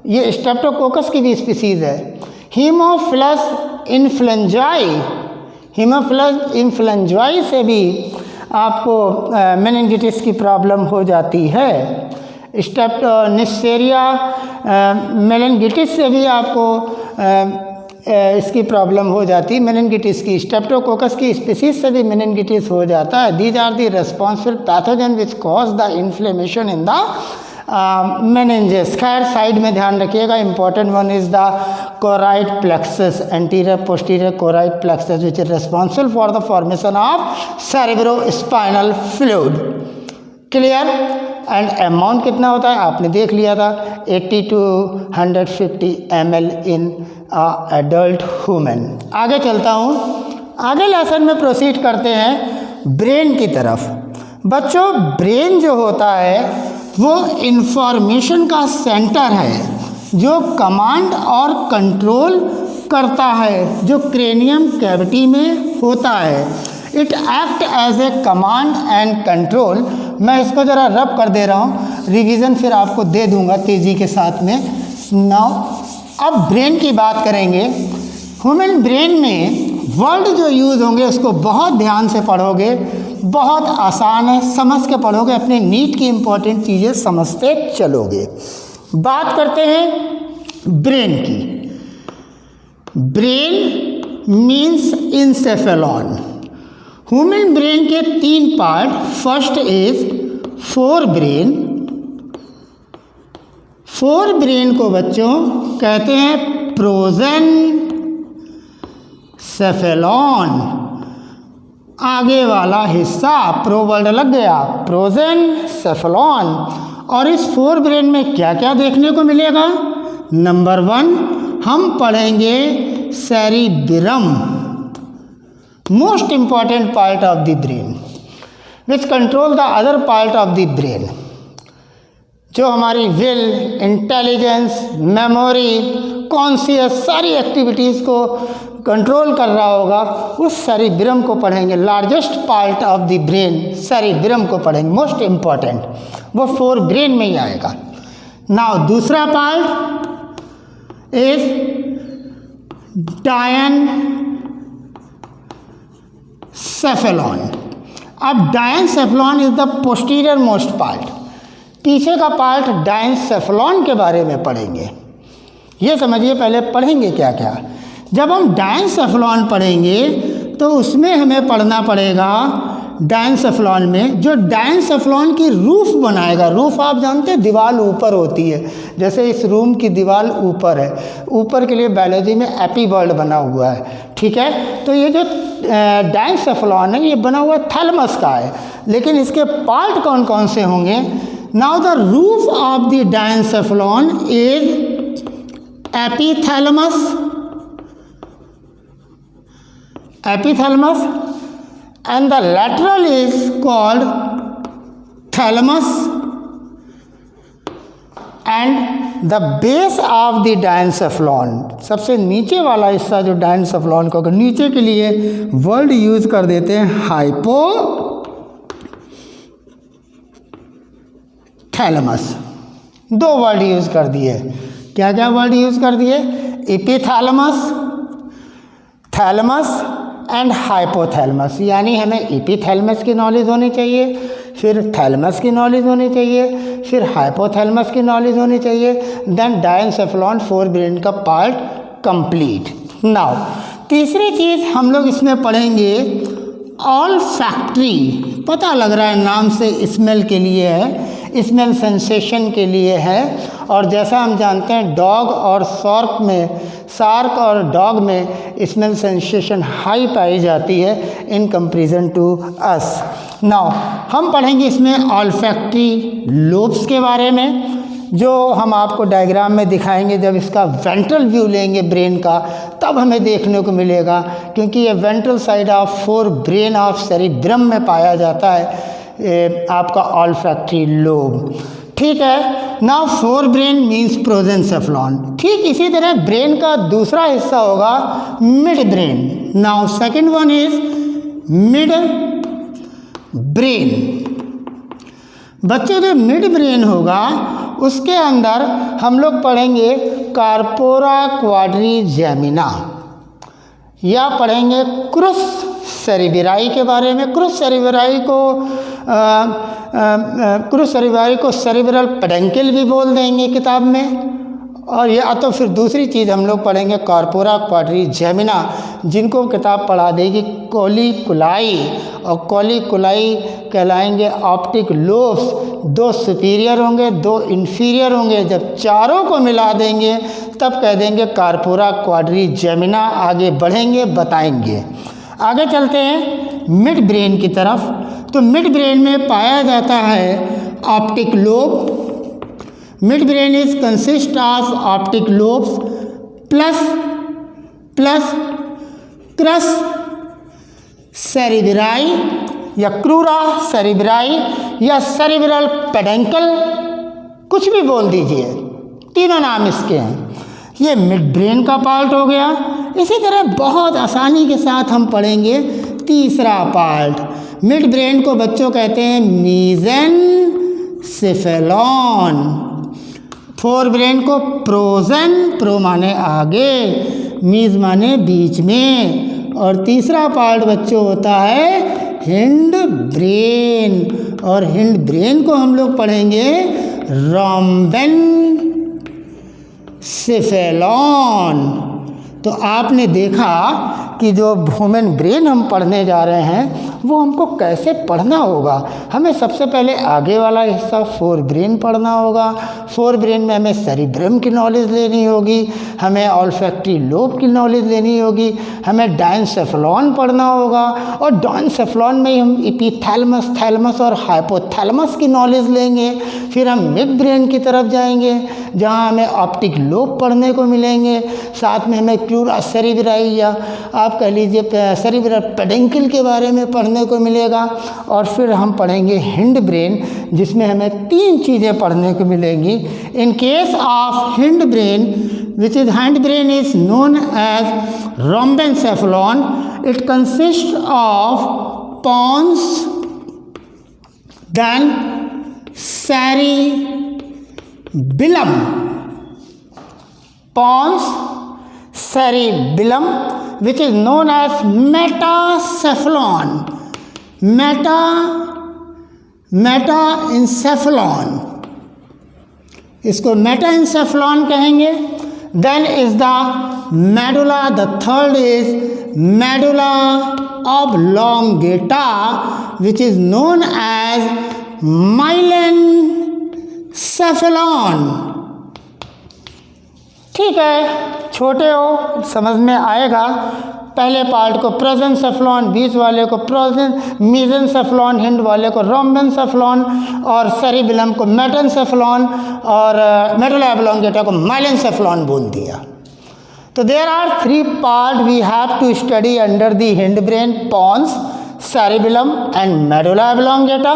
ये स्ट्रेप्टोकोकस की भी स्पीसीज है। हीमोफिलस इन्फ्लुएंजाई। हीमोफिलस इन्फ्लुएंजाई से भी आपको मेनिंगिटिस की प्रॉब्लम हो जाती है। निसेरिया मेनिंगिटिस से भी आपको इसकी प्रॉब्लम हो जाती है, मेनिंगिटिस की। स्ट्रेप्टोकोकस की स्पीसीज से भी मेनिंगिटिस हो जाता है। These are the responsible pathogen which cause the inflammation in the meninges. खैर साइड में ध्यान रखिएगा, important one is the choroid plexus, anterior posterior choroid plexus which is responsible for the formation of cerebrospinal fluid. Clear? And amount कितना होता है आपने देख लिया था, 80 to 150 ml in adult human. आगे चलता हूँ, आगे लेसन में प्रोसीड करते हैं ब्रेन की तरफ। बच्चों ब्रेन जो होता है वो इंफॉर्मेशन का सेंटर है जो कमांड और कंट्रोल करता है, जो क्रेनियम कैविटी में होता है। It act as a command and control. मैं इसको ज़रा रब कर दे रहा हूँ, रिवीजन फिर आपको दे दूंगा तेज़ी के साथ में। नाउ अब ब्रेन की बात करेंगे। ह्यूमन ब्रेन में वर्ड जो यूज़ होंगे उसको बहुत ध्यान से पढ़ोगे, बहुत आसान है, समझ के पढ़ोगे, अपने नीट की इम्पोर्टेंट चीज़ें समझते चलोगे। बात करते हैं ब्रेन की। Brain means encephalon. Human brain के 3 part, first is fore brain. Fore brain को बच्चों कहते हैं प्रोजेन सेफेलॉन। आगे वाला हिस्सा प्रो वर्ड लग गया, प्रोजेन सेफेलॉन। और इस फोर ब्रेन में क्या क्या देखने को मिलेगा? नंबर 1 हम पढ़ेंगे cerebrum, most important part of the brain which control the other part of the brain, जो हमारी विल, इंटेलिजेंस, मेमोरी, कॉन्शियस सारी एक्टिविटीज़ को कंट्रोल कर रहा होगा, उस सेरिब्रम को पढ़ेंगे। Largest part of the brain cerebrum को पढ़ेंगे, मोस्ट इम्पॉर्टेंट, वो फोर ब्रेन में ही आएगा। नाउ दूसरा पार्ट इज डायन सेफेलॉन। अब diencephalon is the posterior most part, पीछे का पार्ट डायन सेफेलॉन के बारे में पढ़ेंगे। ये समझिए पहले पढ़ेंगे क्या क्या। जब हम डायन सेफेलॉन पढ़ेंगे तो उसमें हमें पढ़ना पड़ेगा डायन सेफेलॉन में, जो डायन सेफेलॉन की रूफ बनाएगा। रूफ आप जानते हैं दीवार ऊपर होती है, जैसे इस रूम की दीवार ऊपर है, ऊपर के लिए बायोलॉजी में एपी वर्ड बना हुआ है, ठीक है। तो ये जो डायन सेफेलॉन है ये बना हुआ थैलेमस का है, लेकिन इसके पार्ट कौन कौन से होंगे? Now the roof of the डायन cephalon is एपीथैलेमस, and the lateral is called thalamus, and the base of the diencephalon, सबसे नीचे वाला हिस्सा जो डायनसेफलॉन को, नीचे के लिए वर्ड यूज कर देते हैं हाइपोथैलेमस। 2 वर्ड यूज कर दिए। क्या क्या वर्ड यूज कर दिए? Epithalamus, thalamus and hypothalamus. यानी हमें एपिथैलेमस की नॉलेज होनी चाहिए, फिर थैलेमस की नॉलेज होनी चाहिए, फिर हाइपोथैलेमस की नॉलेज होनी चाहिए, देन डायनसेफलॉन फोर ब्रेन का पार्ट कंप्लीट। नाउ तीसरी चीज़ हम लोग इसमें पढ़ेंगे ऑल्फैक्टरी। पता लग रहा है नाम से स्मेल के लिए है, स्मेल सेंसेशन के लिए है। और जैसा हम जानते हैं डॉग और शार्क और डॉग में स्मेल सेंसेशन हाई पाई जाती है in comparison to us. Now हम पढ़ेंगे इसमें ऑल्फैक्टरी लोब्स के बारे में, जो हम आपको डायग्राम में दिखाएंगे। जब इसका वेंट्रल व्यू लेंगे ब्रेन का तब हमें देखने को मिलेगा, क्योंकि ये ventral side of fore brain of cerebrum में पाया जाता है आपका ऑल्फैक्टरी लोब, ठीक है। Now fore brain means prosencephalon. ठीक इसी तरह ब्रेन का दूसरा हिस्सा होगा mid brain. Now second one is mid brain. बच्चों जो मिड ब्रेन होगा उसके अंदर हम लोग पढ़ेंगे कार्पोरा क्वाड्रिजेमिना, या पढ़ेंगे क्रुस सेरिब्राई के बारे में। क्रुस सेरिब्राई को सेरिब्रल पेडंकल भी बोल देंगे किताब में। और या तो फिर दूसरी चीज़ हम लोग पढ़ेंगे कार्पोरा क्वाड्रिजेमिना, जिनको किताब पढ़ा देगी कॉलिकुलाई, और कॉलिकुलाई कहलाएंगे ऑप्टिक लोब्स। 2 सुपीरियर होंगे, 2 इन्फीरियर होंगे। जब चारों को मिला देंगे तब कह देंगे कार्पोरा क्वाड्रिजेमिना। आगे बढ़ेंगे, बताएंगे। आगे चलते हैं मिड ब्रेन की तरफ। तो मिड ब्रेन में पाया जाता है optic lobe. Mid brain is consist of optic lobes plus cross cerebri या क्रूरा सेरिब्राई या सेरिब्रल पेडंकल, कुछ भी बोल दीजिए, तीनों नाम इसके हैं। ये मिड ब्रेन का पार्ट हो गया। इसी तरह बहुत आसानी के साथ हम पढ़ेंगे तीसरा पार्ट। मिड ब्रेन को बच्चों कहते हैं मीजेनसेफेलॉन। फोर ब्रेन को प्रोजेन, प्रो माने आगे, मीज माने बीच में, और तीसरा पार्ट बच्चों होता है हिंड ब्रेन। और हिंड ब्रेन को हम लोग पढ़ेंगे रोम्बेन सेफेलॉन। तो आपने देखा कि जो ह्यूमन ब्रेन हम पढ़ने जा रहे हैं वो हमको कैसे पढ़ना होगा। हमें सबसे पहले आगे वाला हिस्सा फोर ब्रेन पढ़ना होगा। फोर ब्रेन में हमें सेरिब्रम की नॉलेज लेनी होगी, हमें ऑल्फैक्टरी लोब की नॉलेज लेनी होगी, हमें डायनसेफलॉन पढ़ना होगा और डायनसेफलॉन में ही हम एपिथैलेमस, थैलेमस और हाइपोथैलेमस की नॉलेज लेंगे। फिर हम मिड ब्रेन की तरफ जाएंगे जहाँ हमें ऑप्टिक लोब पढ़ने को मिलेंगे, साथ में हमें क्यूरा सेरिब्राई या आप कह लीजिए सेरिब्रल पेडंकल के बारे में पढ़ने को मिलेगा। और फिर हम पढ़ेंगे हिंड ब्रेन जिसमें हमें तीन चीज़ें पढ़ने को मिलेंगी। इन case of hind brain which is hind brain is known as rhombencephalon. It consists of pons, then cerebellum, pons, cerebellum, which is known as metacephalon, metaencephalon, इसको मेटाएन्सेफलॉन कहेंगे। Then is the medulla, the third is medulla oblongata which is known as myelencephalon. ठीक है, छोटे हो समझ में आएगा। पहले पार्ट को प्रोजेंसेफलॉन, बीच वाले को मेसेंसेफलॉन, हिंड वाले को रोम्बेंसेफलॉन और सेरिबेलम को मेटेंसेफलॉन और मेडुला ऑब्लोंगेटा को माइलेनसेफलॉन बोल दिया। तो there are three part we have to study under the hindbrain, pons, cerebellum and medulla oblongata,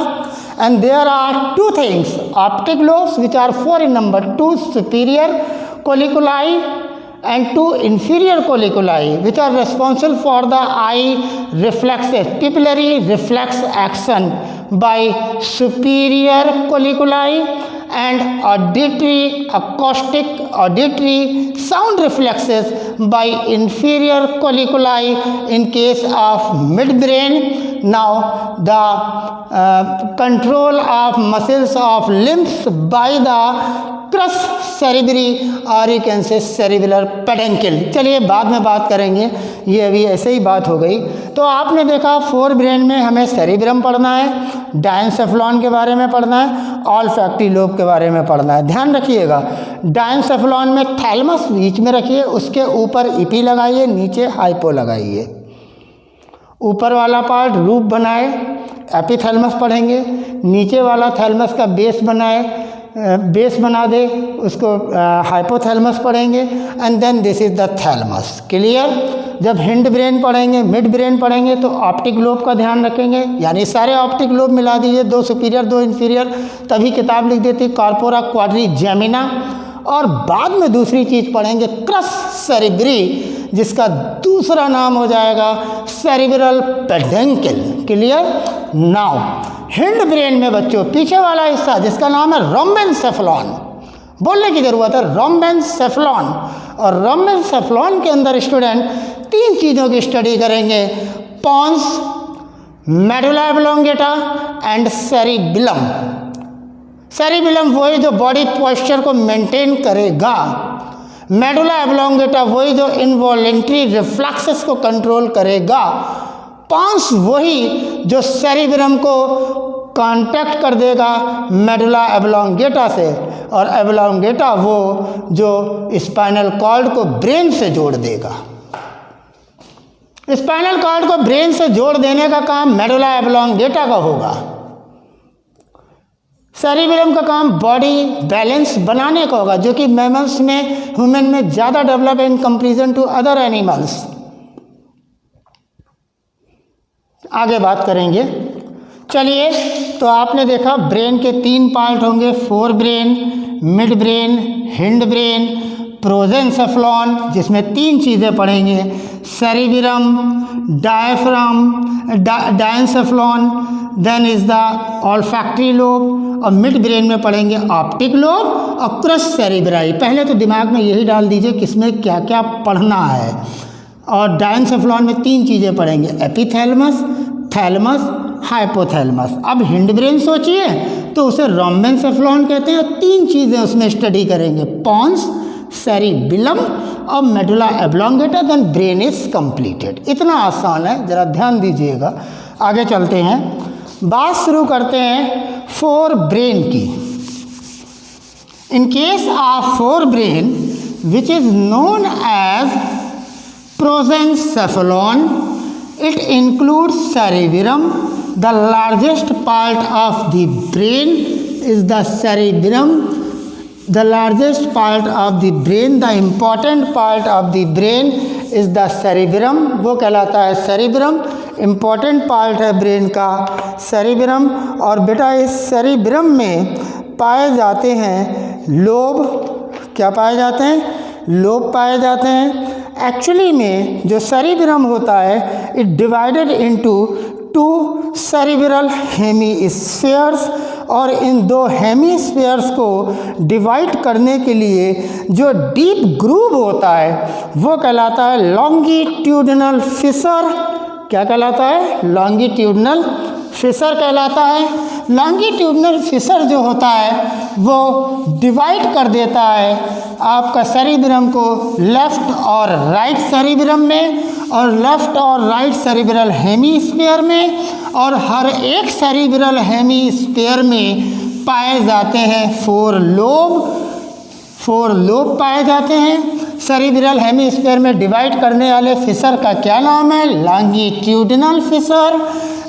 and there are two things, optic lobes which are four in number, two superior colliculi and two inferior colliculi which are responsible for the eye reflexes, pupillary reflex action by superior colliculi and auditory, acoustic, auditory sound reflexes by inferior colliculi in case of midbrain. Now the control of muscles of limbs by the crus cerebri or you can say cerebellar peduncle. चलिए बाद में बात करेंगे, ये अभी ऐसे ही बात हो गई। तो आपने देखा फोर ब्रेन में हमें सेरिब्रम पढ़ना है, डायनसेफलॉन के बारे में पढ़ना है, ऑल्फैक्टरी लोब के बारे में पढ़ना है। ध्यान रखिएगा, डायनसेफलॉन में थैलेमस बीच में रखिए, उसके ऊपर इपी लगाइए, नीचे हाइपो लगाइए। ऊपर वाला पार्ट रूप बनाए, एपिथैलेमस पढ़ेंगे, नीचे वाला थैलेमस का बेस बना दे, उसको हाइपोथैलेमस पढ़ेंगे and then this is the thalamus. Clear. जब हिंड ब्रेन पढ़ेंगे, मिड ब्रेन पढ़ेंगे तो ऑप्टिक लोब का ध्यान रखेंगे, यानी सारे ऑप्टिक लोब मिला दीजिए, दो सुपीरियर दो इंफीरियर, तभी किताब लिख देती कॉर्पोरा क्वाड्रिजेमिना। और बाद में दूसरी चीज़ पढ़ेंगे क्रस सेरिब्री, जिसका दूसरा नाम हो जाएगा cerebral peduncle. Clear. Now hind brain में बच्चों पीछे वाला हिस्सा जिसका नाम है रोम्बेंसेफलॉन, बोलने की ज़रूरत है, रोम्बेंसेफलॉन। और रोम्बेंसेफलॉन के अंदर स्टूडेंट तीन चीज़ों की स्टडी करेंगे, pons, medulla oblongata and cerebellum. Cerebellum वही जो बॉडी पोस्चर को मेंटेन करेगा, मेडुला ऑब्लोंगेटा वही जो इनवॉलेंट्री रिफ्लेक्सेस को कंट्रोल करेगा, पॉन्स वही जो सेरिब्रम को कांटेक्ट कर देगा मेडुला ऑब्लोंगेटा से, और ऑब्लोंगेटा वो जो स्पाइनल कॉर्ड को ब्रेन से जोड़ देगा। स्पाइनल कॉर्ड को ब्रेन से जोड़ देने का काम मेडुला ऑब्लोंगेटा का होगा। सेरिबेलम का काम बॉडी बैलेंस बनाने का होगा, जो कि मैमल्स में, ह्यूमन में ज़्यादा डेवलप है in comparison to other animals. आगे बात करेंगे। चलिए, तो आपने देखा ब्रेन के तीन पार्ट होंगे, fore brain, mid brain, hind brain, prosencephalon, जिसमें तीन चीज़ें पढ़ेंगे, cerebrum, diencephalon, then is the olfactory lobe, और मिड ब्रेन में पढ़ेंगे ऑप्टिक लोब और क्रस सेरिब्राई। पहले तो दिमाग में यही डाल दीजिए किसमें क्या क्या पढ़ना है। और डायनसेफलॉन में तीन चीज़ें पढ़ेंगे, एपिथैलेमस, थैलेमस, हाइपोथैलेमस। अब हिंड ब्रेन सोचिए तो उसे रोम्बेंसेफलॉन कहते हैं, और तीन चीज़ें उसमें स्टडी करेंगे, पॉन्स, cerebellum और medulla oblongata, then brain is completed. इतना आसान है, जरा ध्यान दीजिएगा। आगे चलते हैं, बात शुरू करते हैं फोर ब्रेन की। In case of fore brain which is known as prosencephalon, it includes cerebellum. The largest part of the brain is the cerebellum. The largest part of the brain, the important part of the brain is the cerebellum. वो कहलाता है cerebellum. important part है brain का cerebellum। और बेटा इस cerebellum में पाए जाते हैं लोब। क्या पाए जाते हैं? लोब पाए जाते हैं। एक्चुअली में जो सेरिब्रम होता है it divided into two cerebral hemispheres, और इन दो हेमीस्फीयर्स को डिवाइड करने के लिए जो डीप ग्रूव होता है वो कहलाता है लॉन्गिट्यूडनल फिशर। क्या कहलाता है? लॉन्गिट्यूडनल फिशर कहलाता है। लॉन्गिट्यूडनल फिशर जो होता है वो डिवाइड कर देता है आपका सेरिब्रम को लेफ्ट और राइट सेरिब्रम में, और लेफ्ट और राइट सेरिब्रल हेमीस्फीयर में, और हर एक सेरिब्रल हेमीस्फीयर में पाए जाते हैं फोर लोब पाए जाते हैं। सेरिब्रल हेमीस्फीयर में डिवाइड करने वाले फिशर का क्या नाम है? Longitudinal fissure.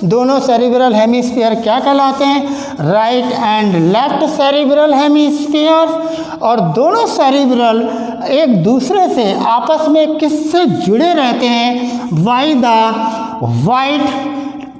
दोनों सेरिब्रल हेमीस्फीयर क्या कहलाते हैं? Right and left cerebral hemisphere. और दोनों सेरिब्रल एक दूसरे से आपस में किससे जुड़े रहते हैं? By the white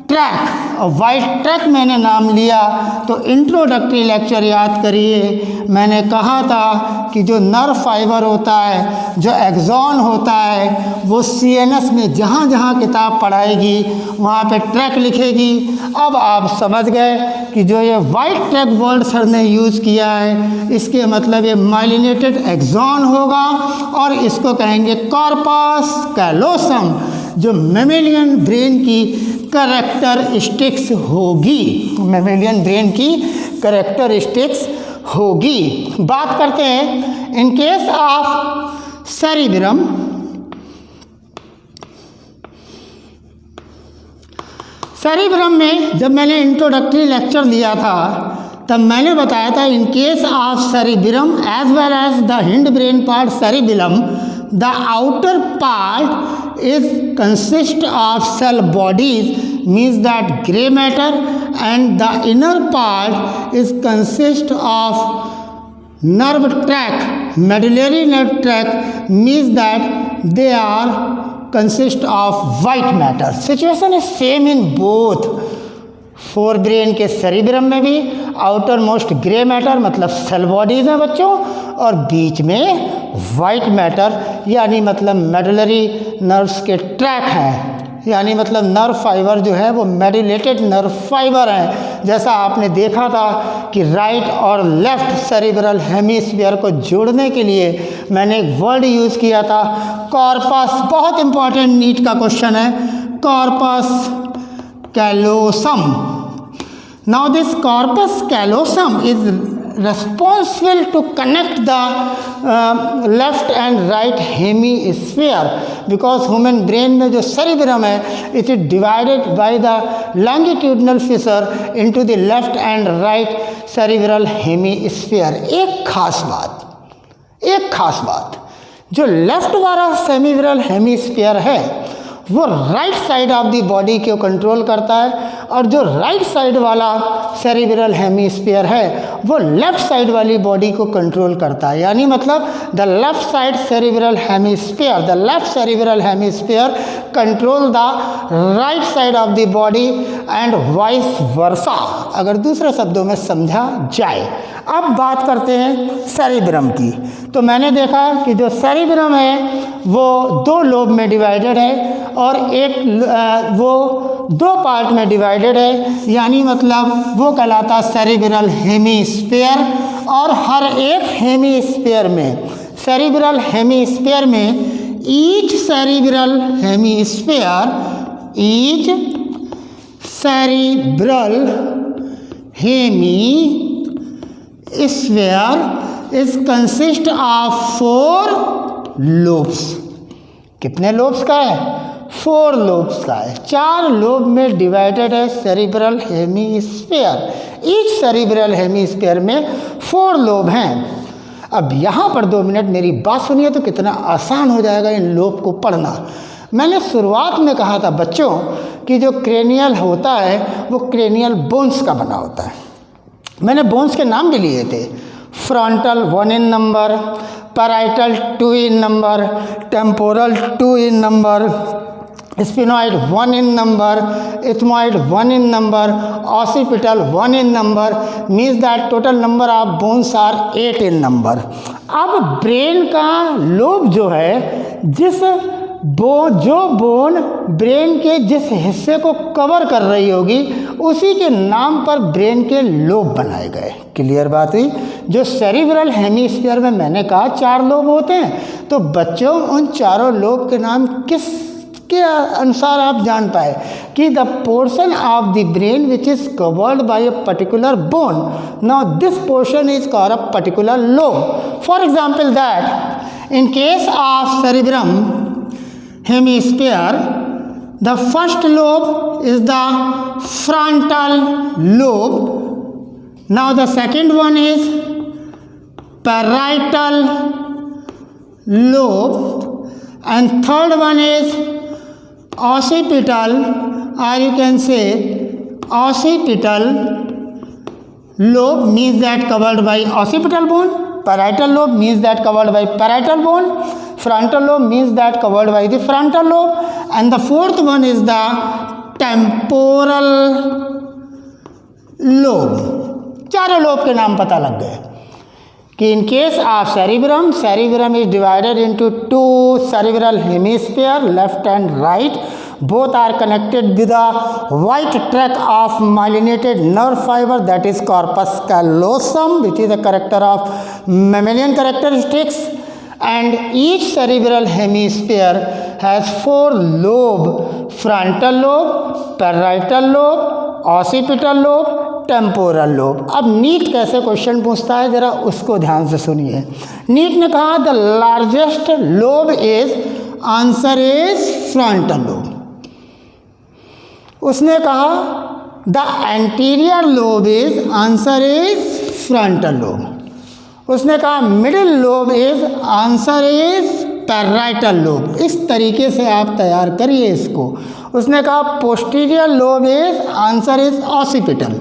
track. और वाइट ट्रैक मैंने नाम लिया तो इंट्रोडक्टरी लेक्चर याद करिए। मैंने कहा था कि जो नर्व फाइबर होता है, जो एक्सॉन होता है, वो सीएनएस में जहाँ जहाँ किताब पढ़ाएगी वहाँ पे ट्रैक लिखेगी। अब आप समझ गए कि जो ये वाइट ट्रैक वर्ड सर ने यूज़ किया है इसके मतलब ये माइलिनेटेड एक्सॉन होगा, और इसको कहेंगे कॉर्पस कैलोसम, जो मेमेलियन ब्रेन की कैरेक्टरिस्टिक्स होगी। मेमेलियन ब्रेन की कैरेक्टरिस्टिक्स होगी। बात करते हैं इन केस ऑफ सेरिब्रम। सेरिब्रम में जब मैंने इंट्रोडक्टरी लेक्चर लिया था तब मैंने बताया था in case of cerebrum as well as the hindbrain part cerebellum, the outer part is consist of cell bodies, means that gray matter, and the inner part is consist of nerve tract, medullary nerve tract, means that they are consist of white matter. Situation is same in both fore brain के cerebrum में भी outer most grey matter मतलब cell bodies हैं बच्चों, और बीच में white matter यानी मतलब मेडुलरी नर्व्स के ट्रैक हैं, यानी मतलब नर्व फाइबर जो है वो मेडुलेटेड नर्व फाइबर हैं। जैसा आपने देखा था कि राइट और लेफ्ट सेरिब्रल हेमीस्फीयर को जोड़ने के लिए मैंने एक वर्ड यूज़ किया था कॉर्पस। बहुत इंपॉर्टेंट नीट का क्वेश्चन है, corpus callosum. Now this corpus callosum is responsible to connect the left and right hemisphere, because human brain में जो cerebrum है it is divided by the longitudinal fissure into the left and right cerebral hemisphere। एक खास बात जो left वाला cerebral hemisphere है वो right side of the body को कंट्रोल करता है, और जो राइट साइड वाला सेरिब्रल हेमीस्फीयर है वो लेफ्ट साइड वाली बॉडी को कंट्रोल करता है। यानी मतलब the left side cerebral hemisphere, the left cerebral hemisphere control the right side of the body and vice versa, अगर दूसरे शब्दों में समझा जाए। अब बात करते हैं सेरिब्रम की। तो मैंने देखा कि जो सेरिब्रम है वो दो लोब में डिवाइडेड है और एक वो दो पार्ट में डिवाइडेड है, यानी मतलब वो कहलाता सेरिब्रल हेमीस्फीयर। और हर एक हेमीस्फीयर में सेरिब्रल हेमीस्फीयर में each cerebral hemisphere is consist of 4 lobes. कितने लोब्स का है? 4 लोब्स का है। 4 लोब में डिवाइडेड है cerebral hemisphere. Each cerebral hemisphere में 4 लोब हैं। अब यहाँ पर 2 मिनट मेरी बात सुनिए तो कितना आसान हो जाएगा इन लोब को पढ़ना। मैंने शुरुआत में कहा था बच्चों कि जो क्रेनियल होता है वो क्रेनियल बोन्स का बना होता है। मैंने बोन्स के नाम भी लिए थे। Frontal 1 in number, parietal 2 in number, temporal 2 in number, sphenoid 1 in number, ethmoid 1 in number, occipital 1 in number, means that total number of bones are 8 in number. अब ब्रेन का लोब जो है, जो बोन ब्रेन के जिस हिस्से को cover कर रही होगी उसी के नाम पर ब्रेन के लोब बनाए गए। क्लियर बात हुई? जो सेरिब्रल हेमीस्फीयर में मैंने कहा 4 लोब होते हैं, तो बच्चों उन चारों लोब के नाम किस के अनुसार आप जान पाए कि the portion of the brain which is covered bye a particular bone, now this portion is called a particular lobe. For example that in case of cerebrum hemisphere the first lobe is the frontal lobe. Now the second one is parietal lobe and third one is occipital, or you can say occipital lobe means that covered by occipital bone, parietal lobe means that covered by parietal bone, frontal lobe means that covered by the frontal lobe, and the fourth one is the temporal lobe. चारों lobe के नाम पता लग गए कि in case of cerebrum is divided into 2 cerebral hemisphere, left and right. Both are connected with a white tract of myelinated nerve fiber, that is corpus callosum, which is a character of mammalian characteristics. And each cerebral hemisphere has 4 lobe: frontal lobe, parietal lobe, occipital lobe, temporal lobe. अब NEET कैसे question पूछता है जरा उसको ध्यान से सुनिए। NEET ने कहा the largest lobe is, answer is frontal lobe. उसने कहा the anterior lobe is, answer is frontal lobe. उसने कहा middle lobe is, answer is parietal lobe. इस तरीके से आप तैयार करिए इसको। उसने कहा posterior lobe is, answer is occipital,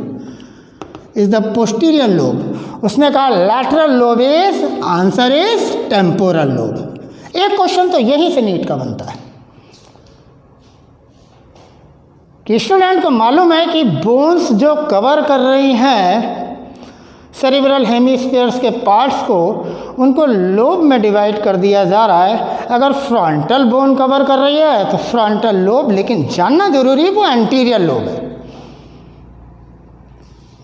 is the posterior lobe. उसने कहा lateral lobe is, answer is temporal lobe. एक क्वेश्चन तो यही से नीट का बनता है कि स्टूडेंट को मालूम है कि बोन्स जो कवर कर रही हैं सेरिब्रल हेमीस्फीयर्स के पार्ट्स को, उनको लोब में डिवाइड कर दिया जा रहा है। अगर फ्रंटल बोन कवर कर रही है तो फ्रंटल लोब, लेकिन जानना जरूरी है वो एंटीरियर लोब है।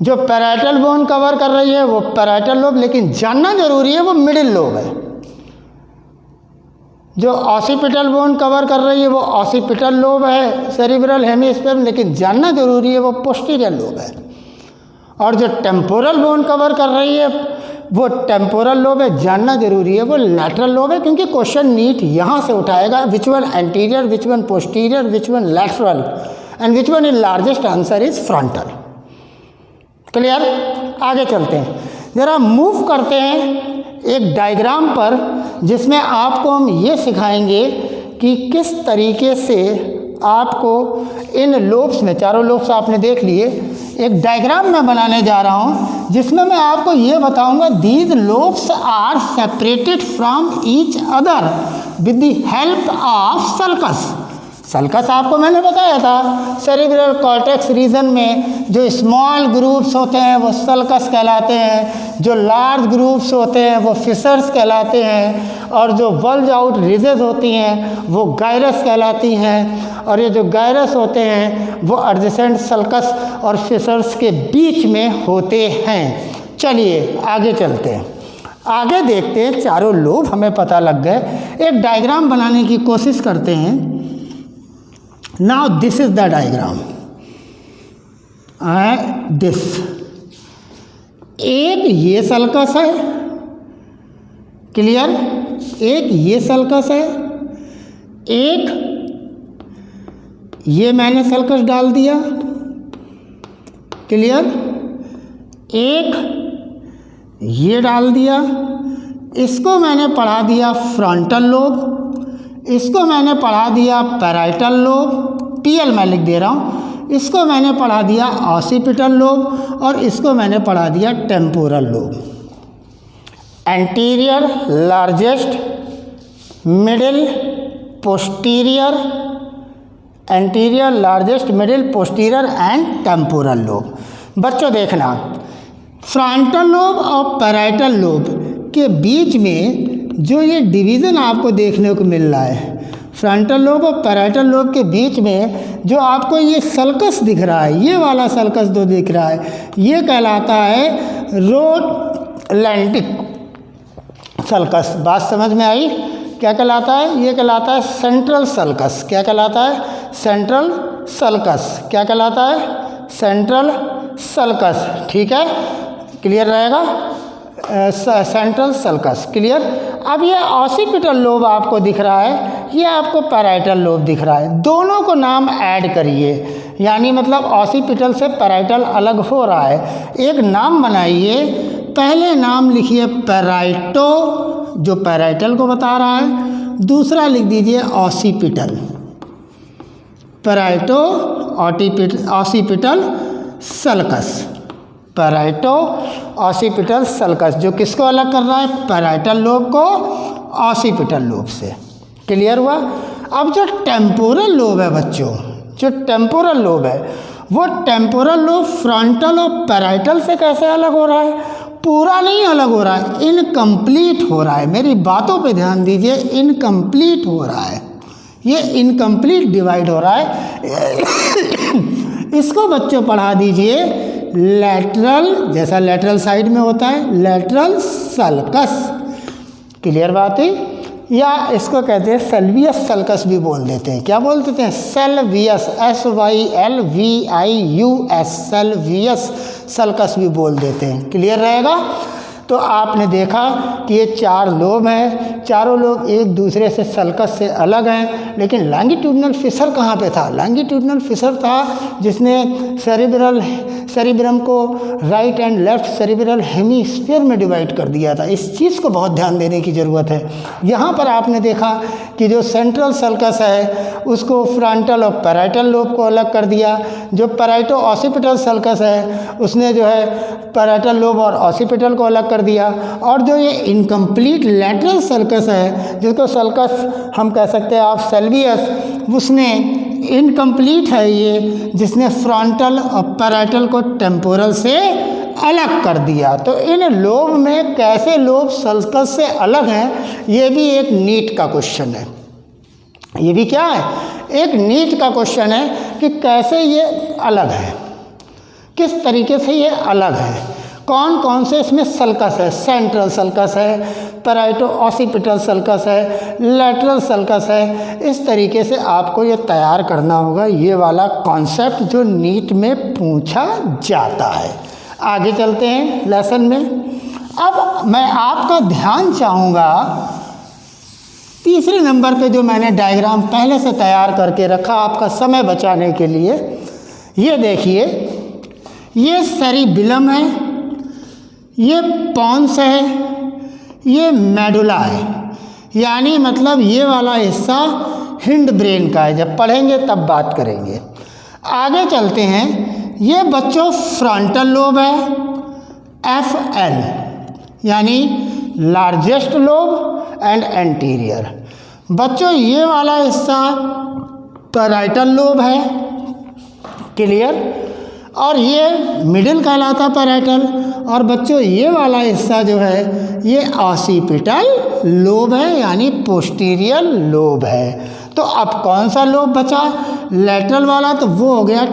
जो पैराइटल बोन कवर कर रही है वो पैराइटल लोब, लेकिन जानना जरूरी है वो मिडिल लोब है। जो ऑसिपिटल बोन कवर कर रही है वो ऑसिपिटल लोब है सेरिब्रल हेमीस्फीयर, लेकिन जानना जरूरी है वो पोस्टीरियर लोब है। और जो टेम्पोरल बोन कवर कर रही है वो टेम्पोरल लोब है, जानना जरूरी है वो लैटरल लोब है। क्योंकि क्वेश्चन नीट यहाँ से उठाएगा which one anterior, which one posterior, which one lateral and which one is largest, answer is frontal. Clear? आगे चलते हैं, ज़रा मूव करते हैं एक डायग्राम पर जिसमें आपको हम ये सिखाएंगे कि किस तरीके से आपको इन लोब्स में, चारों लोब्स आपने देख लिए, एक डायग्राम मैं बनाने जा रहा हूँ जिसमें मैं आपको ये बताऊँगा these lobes are separated from each other with the help of sulcus. Sulcus आपको मैंने बताया था सेरिब्रल कॉर्टेक्स रीजन में जो स्मॉल ग्रुप्स होते हैं वो सल्कस कहलाते हैं, जो लार्ज ग्रुप्स होते हैं वो फिशर्स कहलाते हैं, और जो बल्ज आउट रिजेस होती हैं वो गायरस कहलाती हैं, और ये जो गायरस होते हैं वो एडजेसेंट सल्कस और फिशर्स के बीच में होते हैं। चलिए आगे चलते हैं, आगे देखते हैं। चारों लोब हमें पता लग गए, एक डायग्राम बनाने की कोशिश करते हैं। Now this is the diagram. This एक ये सल्कस है क्लियर। एक ये सल्कस है, एक ये मैंने सल्कस डाल दिया, क्लियर। एक ये डाल दिया, इसको मैंने पढ़ा दिया फ्रंटल लोब, इसको मैंने पढ़ा दिया पैराइटल लोब, पीएल मैं लिख दे रहा हूँ, इसको मैंने पढ़ा दिया ऑसिपिटल लोब और इसको मैंने पढ़ा दिया temporal lobe. Anterior largest, middle posterior, anterior largest, middle posterior and temporal lobe. बच्चों देखना, फ्रंटल लोब और पैराइटल लोब के बीच में जो ये डिवीज़न आपको देखने को मिल रहा है, फ्रंटल लोब और पैराइटल लोब के बीच में जो आपको ये सल्कस दिख रहा है, ये वाला सल्कस जो दिख रहा है, ये कहलाता है रोडलेंटिक सल्कस। बात समझ में आई? क्या कहलाता है? ये कहलाता है सेंट्रल सल्कस। क्या कहलाता है? Central sulcus. क्या कहलाता है? Central sulcus. ठीक है, क्लियर रहेगा? Central sulcus, clear. अब ये ऑसिपिटल लोब आपको दिख रहा है, ये आपको पैराइटल लोब दिख रहा है। दोनों को नाम ऐड करिए, यानी मतलब ऑसिपिटल से पैराइटल अलग हो रहा है। एक नाम बनाइए, पहले नाम लिखिए पैराइटो, जो पैराइटल को बता रहा है, दूसरा लिख दीजिए occipital, पैराइटो occipital sulcus, पैराइटो occipital sulcus, जो किसको अलग कर रहा है? पैराइटल लोब को ऑसिपिटल लोब से। क्लियर हुआ? अब जो टेम्पोरल लोब है बच्चों, जो टेम्पोरल लोब है, वो टेम्पोरल लोब फ्रंटल और पैराइटल से कैसे अलग हो रहा है? पूरा नहीं अलग हो रहा है, इनकम्प्लीट हो रहा है। मेरी बातों पे ध्यान दीजिए, इनकम्प्लीट हो रहा है, ये इनकम्प्लीट डिवाइड हो रहा है। इसको बच्चों पढ़ा दीजिए लैटरल, जैसा लैटरल साइड में होता है, लैटरल सल्कस। क्लियर बात है? या इसको कहते हैं सेल्वियस सल्कस भी बोल देते हैं। क्या बोल देते हैं? सेल्वियस, SYLVIUS, सेल्वियस सल्कस भी बोल देते हैं। क्लियर रहेगा? तो आपने देखा कि ये चार लोब हैं, चारों लोब एक दूसरे से सल्कस से अलग हैं, लेकिन लॉन्गिट्यूडिनल फिशर कहाँ पे था? लॉन्गिट्यूडिनल फिशर था जिसने सेरिब्रम को right and left cerebral hemisphere में डिवाइड कर दिया था। इस चीज़ को बहुत ध्यान देने की ज़रूरत है। यहाँ पर आपने देखा कि जो सेंट्रल सल्कस है उसको फ्रंटल और पैराइटल लोब को अलग कर दिया, जो पैराइटो ऑसिपिटल सल्कस है उसने जो है पैराइटल लोब और ऑसिपिटल को अलग कर दिया, और जो ये इनकम्प्लीट लैटरल सल्कस है, जिसको सल्कस हम कह सकते हैं आप सेल्वियस, उसने इनकम्प्लीट है ये, जिसने फ्रंटल और पैराइटल को टेम्पोरल से अलग कर दिया। तो इन लोब में कैसे लोब सल्कस से अलग हैं, ये भी एक नीट का क्वेश्चन है। ये भी क्या है? एक नीट का क्वेश्चन है कि कैसे ये अलग है, किस तरीके से ये अलग है, कौन कौन से इसमें सल्कस है। सेंट्रल सल्कस है, पैराइटो ऑसिपिटल सल्कस है, लैटरल सल्कस है। इस तरीके से आपको ये तैयार करना होगा, ये वाला कॉन्सेप्ट जो नीट में पूछा जाता है। आगे चलते हैं लेसन में। अब मैं आपका ध्यान चाहूँगा तीसरे नंबर पे, जो मैंने डायग्राम पहले से तैयार करके रखा आपका समय बचाने के लिए। ये देखिए, ये सेरिबेलम है, ये पॉन्स है, ये मेडुला है, यानी मतलब ये वाला हिस्सा हिंड ब्रेन का है। जब पढ़ेंगे तब बात करेंगे। आगे चलते हैं। ये बच्चों फ्रंटल लोब है, FL, यानी लार्जेस्ट लोब एंड एंटीरियर। बच्चों ये वाला हिस्सा पैराइटल लोब है, क्लियर, और ये मिडिल कहलाता पैराइटल। और बच्चों ये वाला हिस्सा जो है ये ऑसिपिटल लोब है, यानी पोस्टीरियर लोब है। तो अब कौन सा लोब बचा? लैटरल वाला, तो वो हो गया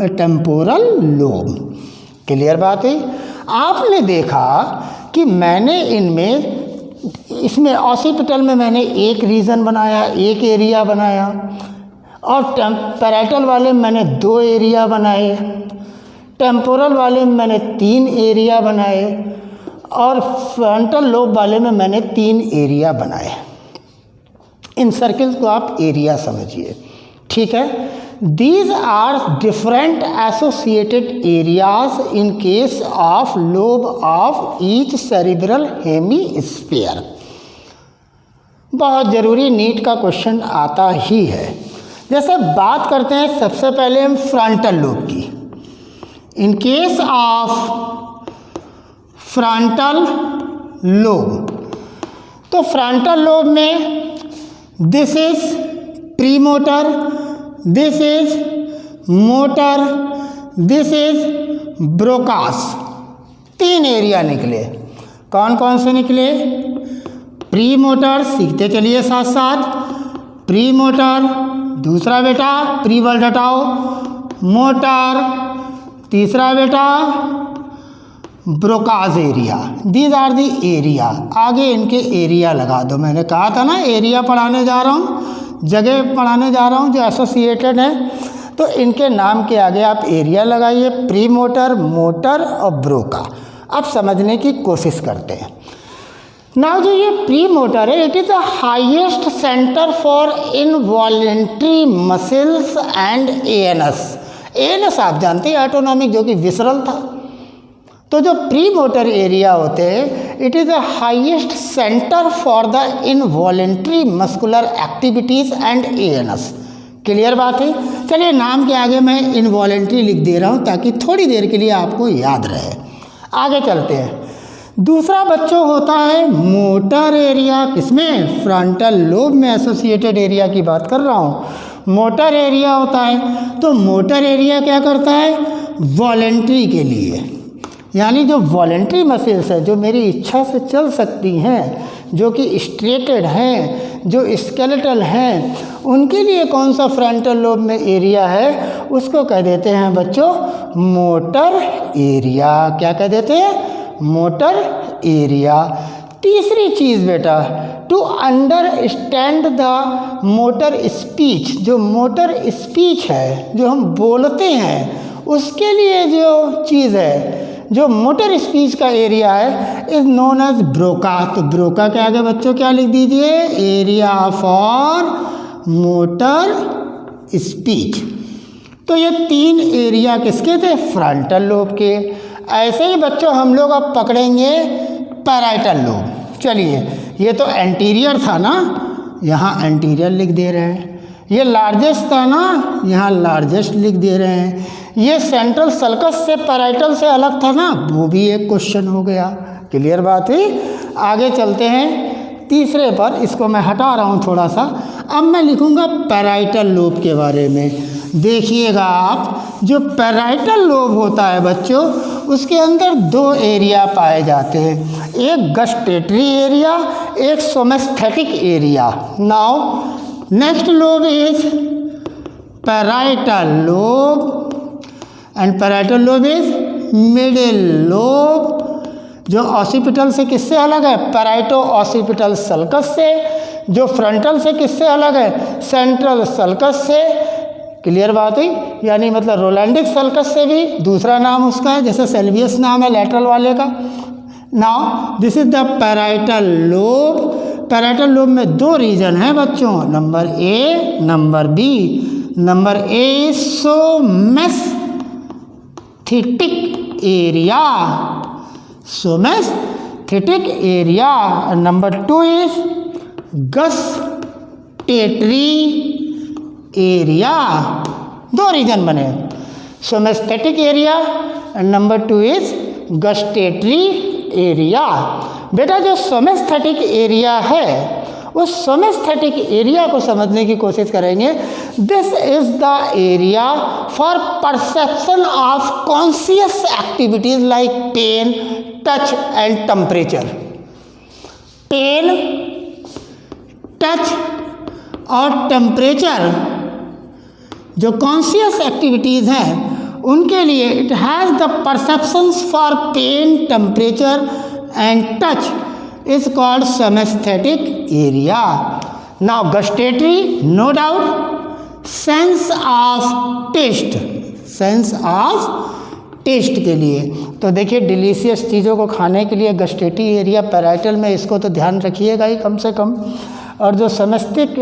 टेम्पोरल लोब। क्लियर बात है? आपने देखा कि मैंने इसमें ऑसिपिटल में मैंने एक रीजन बनाया, एक एरिया बनाया, और पैराइटल वाले में मैंने 2 एरिया बनाए, टेम्पोरल वाले में मैंने 3 एरिया बनाए, और फ्रंटल लोब वाले में मैंने 3 एरिया बनाए। इन सर्किल्स को आप एरिया समझिए, ठीक है। These are different associated areas in case of lobe of each cerebral hemisphere. बहुत ज़रूरी नीट का क्वेश्चन आता ही है। जैसे बात करते हैं सबसे पहले हम फ्रंटल लोब की। In case of frontal lobe, तो फ्रंटल लोब में this is premotor, this is motor, this is Broca's. 3 area निकले। कौन कौन से निकले? प्री मोटर, सीखते चलिए साथ साथ। प्री मोटर, दूसरा बेटा प्री वर्ड हटाओ, मोटर, तीसरा बेटा Broca's area. These are the area. आगे इनके एरिया लगा दो। मैंने कहा था ना एरिया पढ़ाने जा रहा हूँ, जगह पढ़ाने जा रहा हूँ जो एसोसिएटेड है, तो इनके नाम के आगे आप एरिया लगाइए। प्री मोटर, मोटर और ब्रोका। अब समझने की कोशिश करते हैं। नाउ जो ये प्री मोटर है, it is the highest centre for involuntary muscles and ANS. ANS आप जानते हैं ऑटोनॉमिक, जो कि विसरल था। तो जो प्री मोटर एरिया होते हैं, it is the highest centre for the involuntary muscular activities and ANS. Clear बात है? चलिए नाम के आगे मैं इनवॉलेंट्री लिख दे रहा हूँ ताकि थोड़ी देर के लिए आपको याद रहे। आगे चलते हैं। दूसरा बच्चों होता है मोटर एरिया। किसमें? फ्रंटल लोब में एसोसिएटेड एरिया की बात कर रहा हूँ। मोटर एरिया होता है। तो मोटर एरिया क्या करता है? वॉलेंट्री के लिए, यानी जो वॉलेंट्री मसल्स है, जो मेरी इच्छा से चल सकती हैं, जो कि स्ट्रेटेड हैं, जो स्केलेटल हैं, उनके लिए कौन सा फ्रंटल लोब में एरिया है? उसको कह देते हैं बच्चों मोटर एरिया। क्या कह देते हैं? Motor area. तीसरी चीज़ बेटा, to understand the motor speech. जो मोटर स्पीच है, जो हम बोलते हैं, उसके लिए जो चीज़ है, जो मोटर स्पीच का एरिया है, इज नोन एज ब्रोका। तो ब्रोका के आगे बच्चों क्या लिख दीजिए? Area for motor speech. तो ये 3 एरिया किसके थे? फ्रंटल लोब के। ऐसे ही बच्चों हम लोग अब पकड़ेंगे पैराइटल लोब। चलिए, ये तो एंटीरियर था ना, यहाँ एंटीरियर लिख दे रहे हैं। ये लार्जेस्ट था ना, यहाँ लार्जेस्ट लिख दे रहे हैं। ये सेंट्रल सल्कस से पैराइटल से अलग था ना, वो भी एक क्वेश्चन हो गया। क्लियर बात है? आगे चलते हैं तीसरे पर। इसको मैं हटा रहा हूँ थोड़ा सा। अब मैं लिखूँगा पैराइटल लोब के बारे में। देखिएगा आप, जो पैराइटल लोब होता है बच्चों, उसके अंदर 2 एरिया पाए जाते हैं। एक गस्टेटरी एरिया, एक somesthetic area. Now next lobe is parietal lobe and parietal lobe is middle lobe. जो ऑसिपिटल से किससे अलग है? पैराइटो ऑसिपिटल सल्कस से। जो फ्रंटल से किससे अलग है? सेंट्रल सल्कस से। क्लियर बात है? यानी मतलब रोलैंडिक सल्कस से भी दूसरा नाम उसका है, जैसे सेल्वियस नाम है लैटरल वाले का। Now this is the parietal lobe. Parietal lobe में 2 रीजन है बच्चों, number A, number B. Number A somesthetic area, somesthetic area. Number 2 is gustatory area. 2 region बने, somesthetic area and number 2 is gustatory area. बेटा जो सोमेस्थेटिक area है, उस सोमेस्थेटिक area को समझने की कोशिश करेंगे। This is the area for perception of conscious activities like pain, touch and temperature. Pain, touch और टेम्परेचर जो कॉन्शियस एक्टिविटीज़ हैं, उनके लिए it has the perceptions for pain, temperature and touch is called somesthetic area. Now gustatory, no doubt, sense of taste, sense of taste के लिए। तो देखिए delicious चीज़ों को खाने के लिए गस्टेटी एरिया पैराइटल में, इसको तो ध्यान रखिएगा ही कम से कम। और जो समस्थेटिक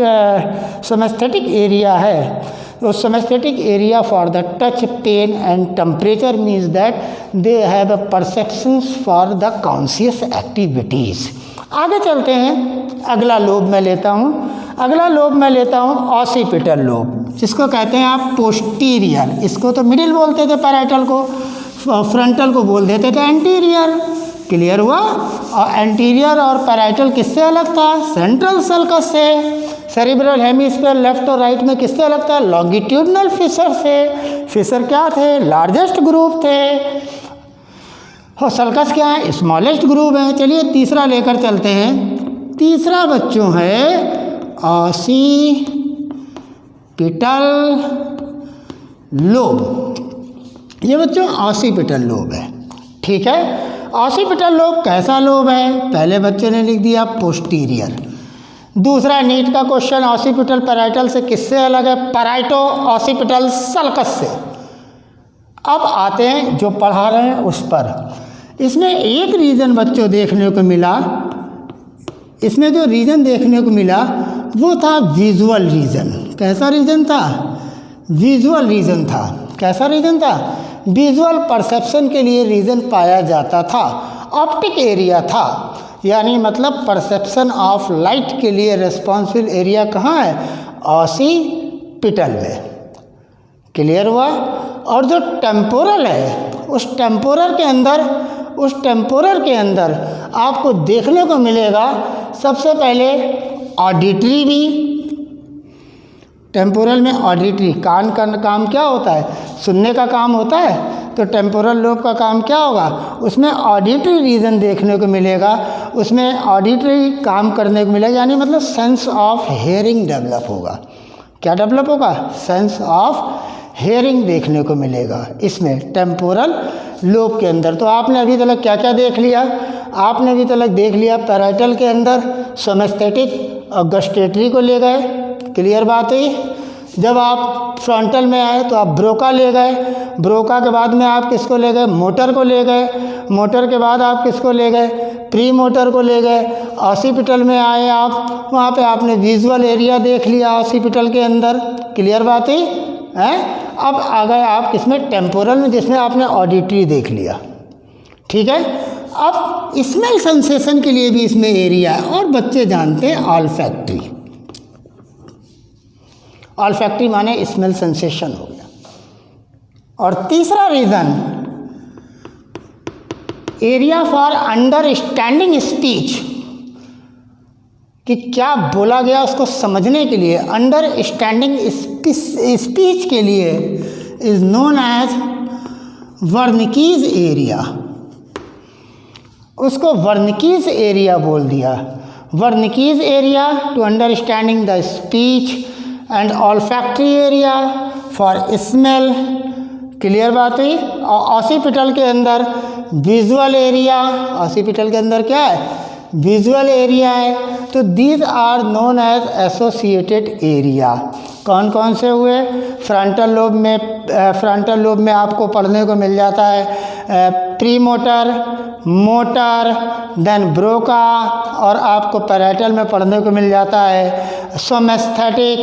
एरिया है, तो somesthetic area for the touch, pain and temperature means that they have a perceptions for the conscious activities. आगे चलते हैं, अगला लोब मैं लेता हूँ। अगला लोब मैं लेता हूँ ऑसिपिटल लोब, जिसको कहते हैं आप पोस्टीरियर। इसको तो मिडिल बोलते थे पैराइटल को, फ्रंटल को बोल देते थे एंटीरियर। क्लियर हुआ? और एंटीरियर और पैराइटल किससे अलग था? सेंट्रल सल्कस से। सेरिब्रल हेमिस्फीयर लेफ्ट और राइट में किससे अलग था? लॉन्गिट्यूडनल फिशर से। फिशर क्या थे? लार्जेस्ट ग्रुप थे। और सल्कस क्या है? स्मॉलेस्ट ग्रुप है। चलिए तीसरा लेकर चलते हैं। तीसरा बच्चों है ऑसिपिटल लोब। ये बच्चों ऑसिपिटल लोब है, ठीक है। ऑसिपिटल लोब कैसा लोब है? पहले बच्चों ने लिख दिया पोस्टीरियर। दूसरा नीट का क्वेश्चन, ऑसिपिटल पैराइटल से किससे अलग है? पैराइटो ऑसिपिटल सल्कस से। अब आते हैं जो पढ़ा रहे हैं उस पर। इसमें एक रीज़न बच्चों देखने को मिला, इसमें जो रीज़न देखने को मिला वो था विजुअल रीज़न। कैसा रीज़न था? विजुअल रीज़न था। कैसा रीज़न था? विजुअल परसेप्शन के लिए रीज़न पाया जाता था। ऑप्टिक एरिया था, यानी मतलब परसेप्शन ऑफ लाइट के लिए रेस्पॉन्सिबल एरिया कहाँ है? ऑसिपिटल में। क्लियर हुआ? और जो टेम्पोरल है, उस टेम्पोरल के अंदर आपको देखने को मिलेगा सबसे पहले ऑडिटरी भी। टेम्पोरल में ऑडिटरी, कान का काम क्या होता है? सुनने का काम होता है। तो टेम्पोरल लोब का काम क्या होगा? उसमें ऑडिटरी रीजन देखने को मिलेगा, उसमें ऑडिटरी काम करने को मिलेगा, यानी मतलब सेंस ऑफ हेयरिंग डेवलप होगा। क्या डेवलप होगा? सेंस ऑफ हेयरिंग देखने को मिलेगा इसमें टेम्पोरल लोब के अंदर। तो आपने अभी तक क्या क्या देख लिया? आपने अभी तक देख लिया पैराइटल के अंदर सोमेस्थेटिक और गस्टेटरी को ले गए। क्लियर बात है? जब आप फ्रंटल में आए तो आप ब्रोका ले गए। ब्रोका के बाद में आप किसको ले गए? मोटर को ले गए। मोटर के बाद आप किसको ले गए? प्री मोटर को ले गए। ऑसिपिटल में आए आप, वहाँ पे आपने विजुअल एरिया देख लिया ऑसिपिटल के अंदर। क्लियर बात है? अब आ गए आप किसमें? टेम्पोरल में, जिसमें आपने ऑडिटरी देख लिया। ठीक है। अब स्मेल सेंसेशन के लिए भी इसमें एरिया है, और बच्चे जानते हैं ऑल्फैक्टरी। ऑल्फैक्टरी माने स्मेल सेंसेशन हो गया। और तीसरा region, area for understanding speech, कि क्या बोला गया उसको समझने के लिए, अंडरस्टैंडिंग स्पीच के लिए is known as Wernicke's area. उसको वर्निकीज एरिया बोल दिया। Wernicke's area to understanding the speech and olfactory area for smell. Clear बात हुई? और ऑसिपिटल के अंदर विजुअल एरिया, ऑसिपिटल के अंदर क्या है? विजुअल एरिया है। तो these are known as associated area. कौन कौन से हुए? फ्रंटल लोब में आपको पढ़ने को मिल जाता है premotor, motor, then Broca, और आपको पैराइटल में पढ़ने को मिल जाता है सोमेस्थेटिक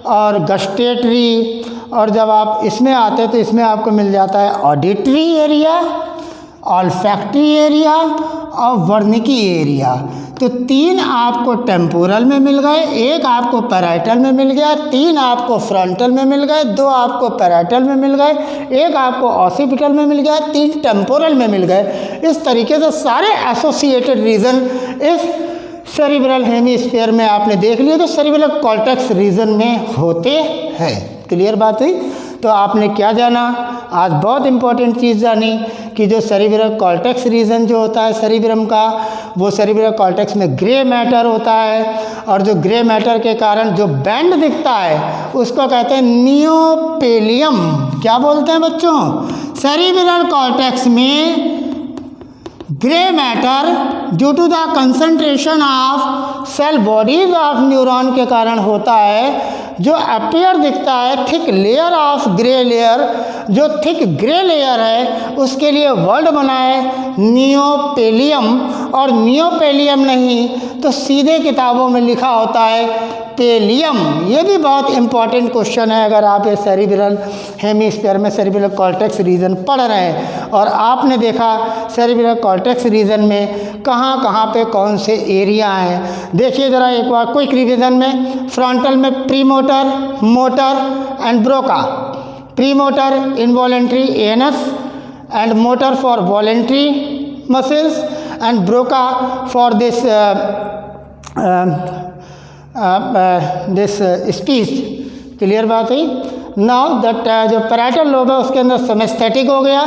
और गस्टेटरी। और जब आप इसमें आते हैं तो इसमें आपको मिल जाता है ऑडिटरी एरिया, ऑल्फैक्टरी एरिया और वर्निकी एरिया। तो 3 आपको टेम्पोरल में मिल गए, 1 आपको पैराइटल में मिल गया, 3 आपको फ्रंटल में मिल गए, 2 आपको पैराइटल में मिल गए, 1 आपको ऑसिपिटल में मिल गया, 3 टेम्पोरल में मिल गए। इस तरीके से सारे एसोसिएटेड रीजन इस सेरिब्रल हेमिस्फीयर में आपने देख लिया, तो सेरिब्रल कॉर्टेक्स रीजन में होते हैं। क्लियर बात हुई? तो आपने क्या जाना आज? बहुत इंपॉर्टेंट चीज़ जानी कि जो सेरिब्रल कॉर्टेक्स रीजन जो होता है सेरिब्रम का, वो सेरिब्रल कॉर्टेक्स में ग्रे मैटर होता है, और जो ग्रे मैटर के कारण जो बैंड दिखता है उसको कहते हैं नियोपेलियम। क्या बोलते हैं बच्चों? सेरिब्रल कॉर्टेक्स में grey matter due to the concentration of cell bodies of neuron के कारण होता है। जो अपीयर दिखता है thick layer of grey layer, जो थिक ग्रे लेयर है उसके लिए वर्ड बना है नियोपेलियम, और नियोपेलियम नहीं तो सीधे किताबों में लिखा होता है पेलियम। ये भी बहुत इंपॉर्टेंट क्वेश्चन है अगर आप ये सेरिब्रल हेमिस्फीयर में सेरिब्रल कॉर्टेक्स रीजन पढ़ रहे हैं और आपने देखा सेरिब्रल कॉर्टेक्स रीजन में कहाँ कहाँ पे कौन से एरिया हैं। देखिए ज़रा एक बार क्विक रिवीजन में, फ्रंटल में premotor, motor and Broca. Premotor involuntary ANS and motor for voluntary muscles and Broca for this speech. Clear बात है। नाउ दैट जो पैराइटल लोब है उसके अंदर सेमेस्थेटिक हो गया,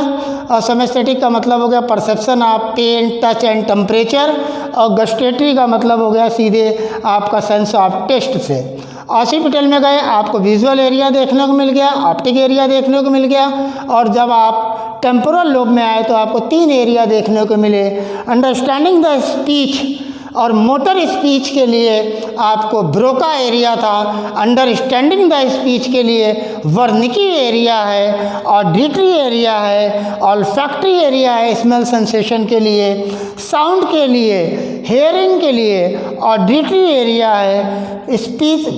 और सेमेस्थेटिक का मतलब हो गया perception of pain, touch and temperature, और गस्टेटरी का मतलब हो गया सीधे आपका सेंस ऑफ टेस्ट से। ऑसिपिटल में गए आपको विजुअल एरिया देखने को मिल गया, ऑप्टिक एरिया देखने को मिल गया, और जब आप टेम्पोरल लोब में आए तो आपको 3 एरिया देखने को मिले। अंडरस्टैंडिंग द स्पीच और मोटर स्पीच के लिए आपको ब्रोका एरिया था, अंडरस्टैंडिंग द स्पीच के लिए वर्निकी एरिया है, ऑडिटरी एरिया है, ऑल्फैक्टरी एरिया है स्मेल सेंसेशन के लिए, साउंड के लिए, हेयरिंग के लिए ऑडिटरी एरिया है, स्पीच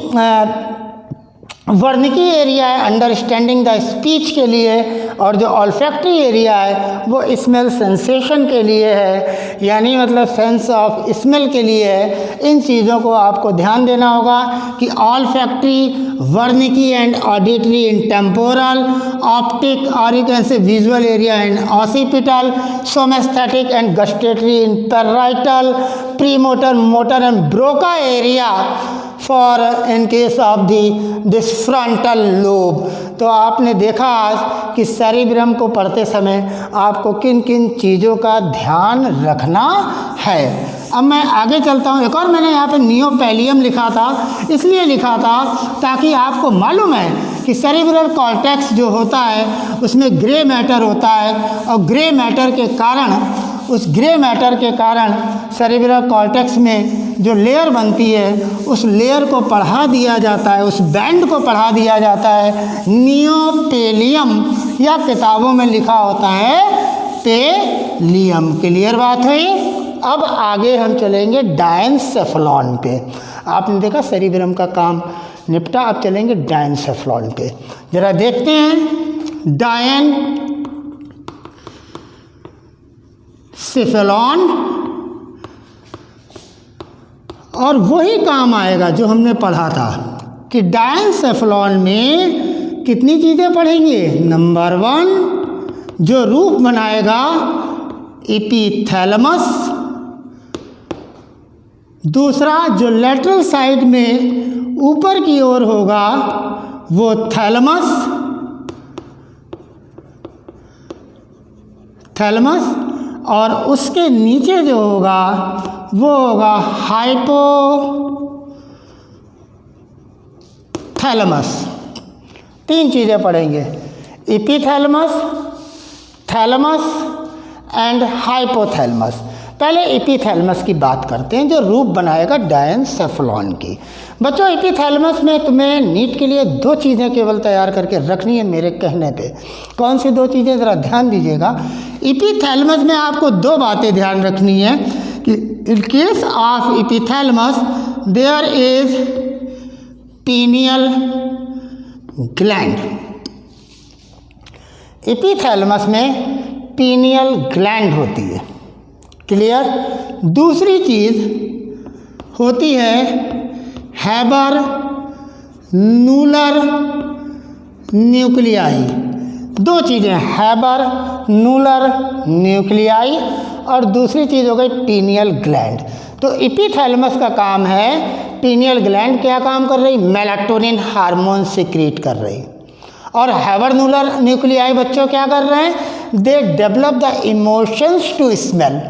वर्निकी एरिया है अंडरस्टैंडिंग द स्पीच के लिए, और जो ऑल्फैक्टरी एरिया है वो स्मेल सेंसेशन के लिए है, यानी मतलब सेंस ऑफ स्मेल के लिए है। इन चीज़ों को आपको ध्यान देना होगा कि olfactory, Wernicke and auditory in temporal, optic और you can say visual area in occipital, somesthetic and gustatory in parietal, premotor, motor and Broca area for in case of this frontal lobe. तो आपने देखा आज कि cerebrum को पढ़ते समय आपको किन किन चीज़ों का ध्यान रखना है। अब मैं आगे चलता हूँ। एक और मैंने यहाँ पे नियोपेलियम लिखा था, इसलिए लिखा था ताकि आपको मालूम है कि सेरिब्रल कॉर्टेक्स जो होता है उसमें ग्रे मैटर होता है, और ग्रे मैटर के कारण, उस ग्रे मैटर के कारण सेरिब्रल कॉर्टेक्स में जो लेयर बनती है उस लेयर को पढ़ा दिया जाता है, उस बैंड को पढ़ा दिया जाता है नियोपेलियम, या किताबों में लिखा होता है पेलियम। क्लियर बात हुई। अब आगे हम चलेंगे डायनसेफलॉन पे। आपने देखा सेरिब्रम का काम निपटा, अब चलेंगे डायनसेफलॉन पे। जरा देखते हैं डायनसेफलॉन, और वही काम आएगा जो हमने पढ़ा था कि डायनसेफलॉन में कितनी चीज़ें पढ़ेंगे। नंबर 1 जो रूप बनाएगा एपिथैलेमस, दूसरा जो लेटरल साइड में ऊपर की ओर होगा वो थैलेमस, और उसके नीचे जो होगा वो होगा हाइपोथैलेमस। 3 चीज़ें पढ़ेंगे, एपिथैलेमस, थैलेमस एंड हाइपोथैलेमस। पहले एपिथैलेमस की बात करते हैं जो रूप बनाएगा डायनसेफलॉन की। बच्चों एपिथैलेमस में तुम्हें नीट के लिए 2 चीज़ें केवल तैयार करके रखनी है मेरे कहने पे। कौन सी 2 चीज़ें, ज़रा ध्यान दीजिएगा। एपिथैलेमस में आपको 2 बातें ध्यान रखनी है कि in case of epithalamus there is pineal gland. Epithalamus में पीनियल ग्लैंड होती है। क्लियर। दूसरी चीज़ होती है हैबर नूलर न्यूक्लियाई। 2 चीज़ें, हैबर नूलर न्यूक्लियाई, और दूसरी चीज़ हो गई पीनियल ग्लैंड। तो एपिथैलेमस का काम है, पीनियल ग्लैंड क्या काम कर रही, मेलाटोनिन हार्मोन सिक्रीट कर रही, और हैबर नूलर न्यूक्लियाई बच्चों क्या कर रहे हैं, they develop the emotions to smell.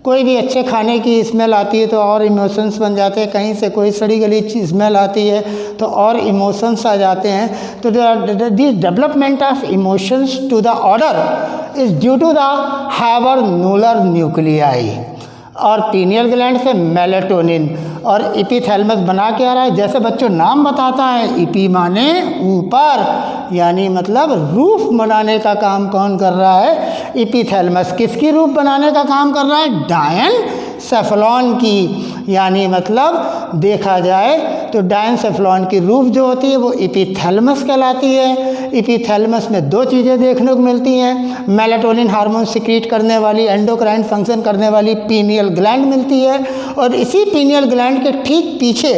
कोई भी अच्छे खाने की स्मेल आती है तो और इमोशंस बन जाते हैं, कहीं से कोई सड़ी गली स्मेल आती है तो और इमोशंस आ जाते हैं। तो this development of emotions to the order is due to the habenular nuclei. और पीनियल ग्लैंड से मेलेटोनिन। और इपीथैलेमस बना क्या रहा है, जैसे बच्चों नाम बताता है, इपी माने ऊपर, यानी मतलब रूफ बनाने का काम कौन कर रहा है, इपीथैलेमस। किसकी रूफ बनाने का काम कर रहा है, डायनसेफलॉन की, यानी मतलब देखा जाए तो डायनसेफलॉन की रूफ जो होती है वो इपीथैलेमस कहलाती है। इपीथैलेमस में दो चीज़ें देखने को मिलती हैं, मेलेटोनिन हार्मोन सिक्रीट करने वाली, एंडोक्राइन फंक्शन करने वाली पीनियल ग्लैंड मिलती है, और इसी पीनियल ग्लैंड के ठीक पीछे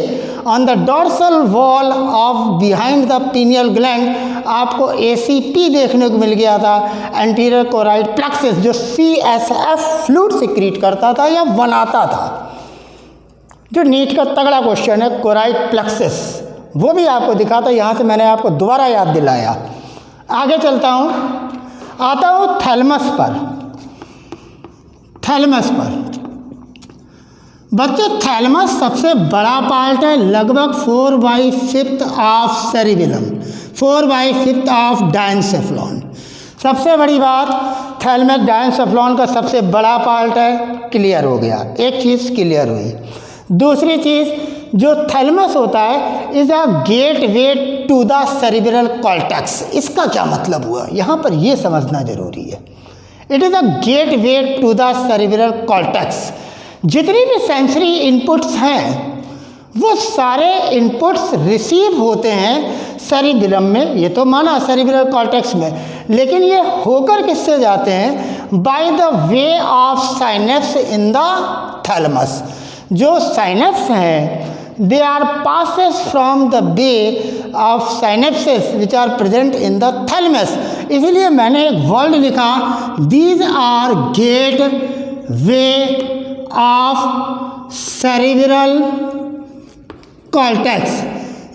on the dorsal wall of behind the pineal gland आपको ACP देखने को मिल गया था, एंटीरियर कोराइड प्लेक्सस, जो CSF फ्लूइड सिक्रीट करता था या बनाता था। जो नीट का तगड़ा क्वेश्चन है कोराइड प्लेक्सस, वो भी आपको दिखा था, यहाँ से मैंने आपको दोबारा याद दिलाया। आगे चलता हूँ, आता हूँ थैलेमस पर। थैलेमस पर बच्चों, थैलेमस सबसे बड़ा पार्ट है, लगभग 4/5 ऑफ सेरिबेलम, 4/5 ऑफ डायनसेफलॉन। सबसे बड़ी बात, थैलेमस डायनसेफलॉन का सबसे बड़ा पार्ट है, क्लियर हो गया, एक चीज़ क्लियर हुई। दूसरी चीज़, जो थैलेमस होता है is a gateway to the cerebral cortex. इसका क्या मतलब हुआ, यहाँ पर ये समझना जरूरी है। It is a gateway to the cerebral cortex. जितनी भी सेंसरी इनपुट्स हैं वो सारे इनपुट्स रिसीव होते हैं सेरिब्रम में, ये तो माना सेरिब्रल कॉर्टेक्स में, लेकिन ये होकर किससे जाते हैं, by the way of synapse in the thalamus. जो साइनेप्स हैं they are passes from the way of synapses which are present in the thalamus. इसलिए मैंने एक वर्ड लिखा, these are gateway of cerebral cortex,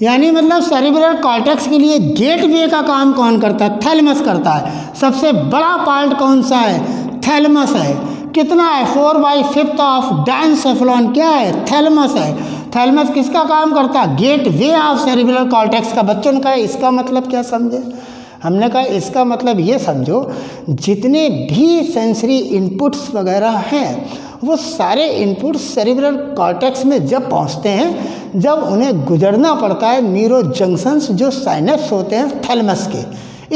यानी मतलब cerebral cortex के लिए गेटवे का काम कौन करता है, थैलेमस करता है। सबसे बड़ा पार्ट कौन सा है, थैलेमस है। कितना है, 4/5 ऑफ डायनसेफलॉन क्या है, थैलेमस है। थैलेमस किसका काम करता है, गेटवे ऑफ सेरिब्रल कॉर्टेक्स का। बच्चों ने कहा इसका मतलब क्या समझे, हमने कहा इसका मतलब ये समझो, जितने भी सेंसरी इनपुट्स वगैरह हैं वो सारे इनपुट्स सेरिब्रल कॉर्टेक्स में जब पहुंचते हैं, जब उन्हें गुजरना पड़ता है न्यूरो जंक्शंस जो साइनेप्स होते हैं थैलेमस के,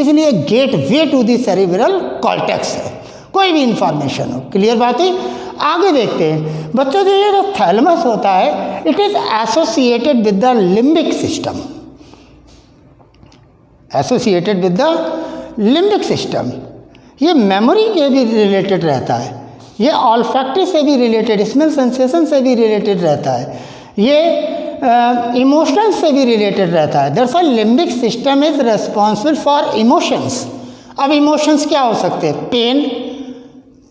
इसलिए gateway to the cerebral cortex है, कोई भी इंफॉर्मेशन हो। क्लियर बात है। आगे देखते हैं बच्चों, जो ये जो थैलेमस होता है it is associated with the limbic system, associated with the limbic system. ये मेमोरी के भी रिलेटेड रहता है, ये ऑल्फैक्टरी से भी रिलेटेड, स्मेल सेंसेशन से भी रिलेटेड रहता है, ये इमोशंस से भी रिलेटेड रहता है। दरअसल limbic system is responsible for emotions. अब इमोशंस क्या हो सकते हैं, पेन,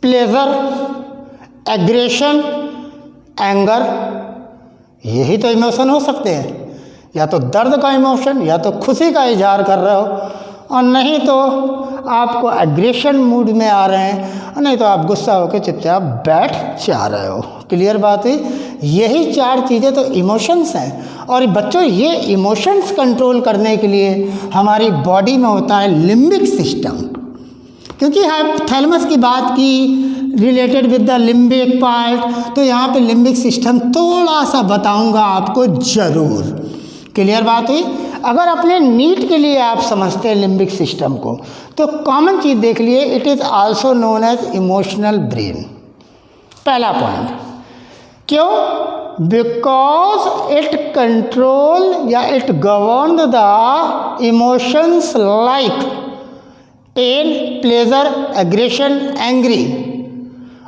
प्लेजर, एग्रेशन, एंगर, यही तो इमोशन हो सकते हैं। या तो दर्द का इमोशन, या तो खुशी का इजहार कर रहे हो, और नहीं तो आपको एग्रेशन मूड में आ रहे हैं, और नहीं तो आप गुस्सा होकर चुपचाप बैठ जा रहे हो। क्लियर बात है। यही चार चीज़ें तो इमोशंस हैं। और बच्चों ये इमोशंस कंट्रोल करने के लिए हमारी बॉडी में होता है लिम्बिक सिस्टम। क्योंकि थैलेमस की बात की related with the limbic part, तो यहाँ पे लिम्बिक सिस्टम थोड़ा सा बताऊंगा आपको ज़रूर। क्लियर बात हुई। अगर अपने नीट के लिए आप समझते हैं लिम्बिक सिस्टम को, तो कॉमन चीज़ देख लिए, it is also known as emotional brain. पहला पॉइंट, क्यों, बिकॉज इट कंट्रोल या it govern the emotions like pain, pleasure, aggression, angry.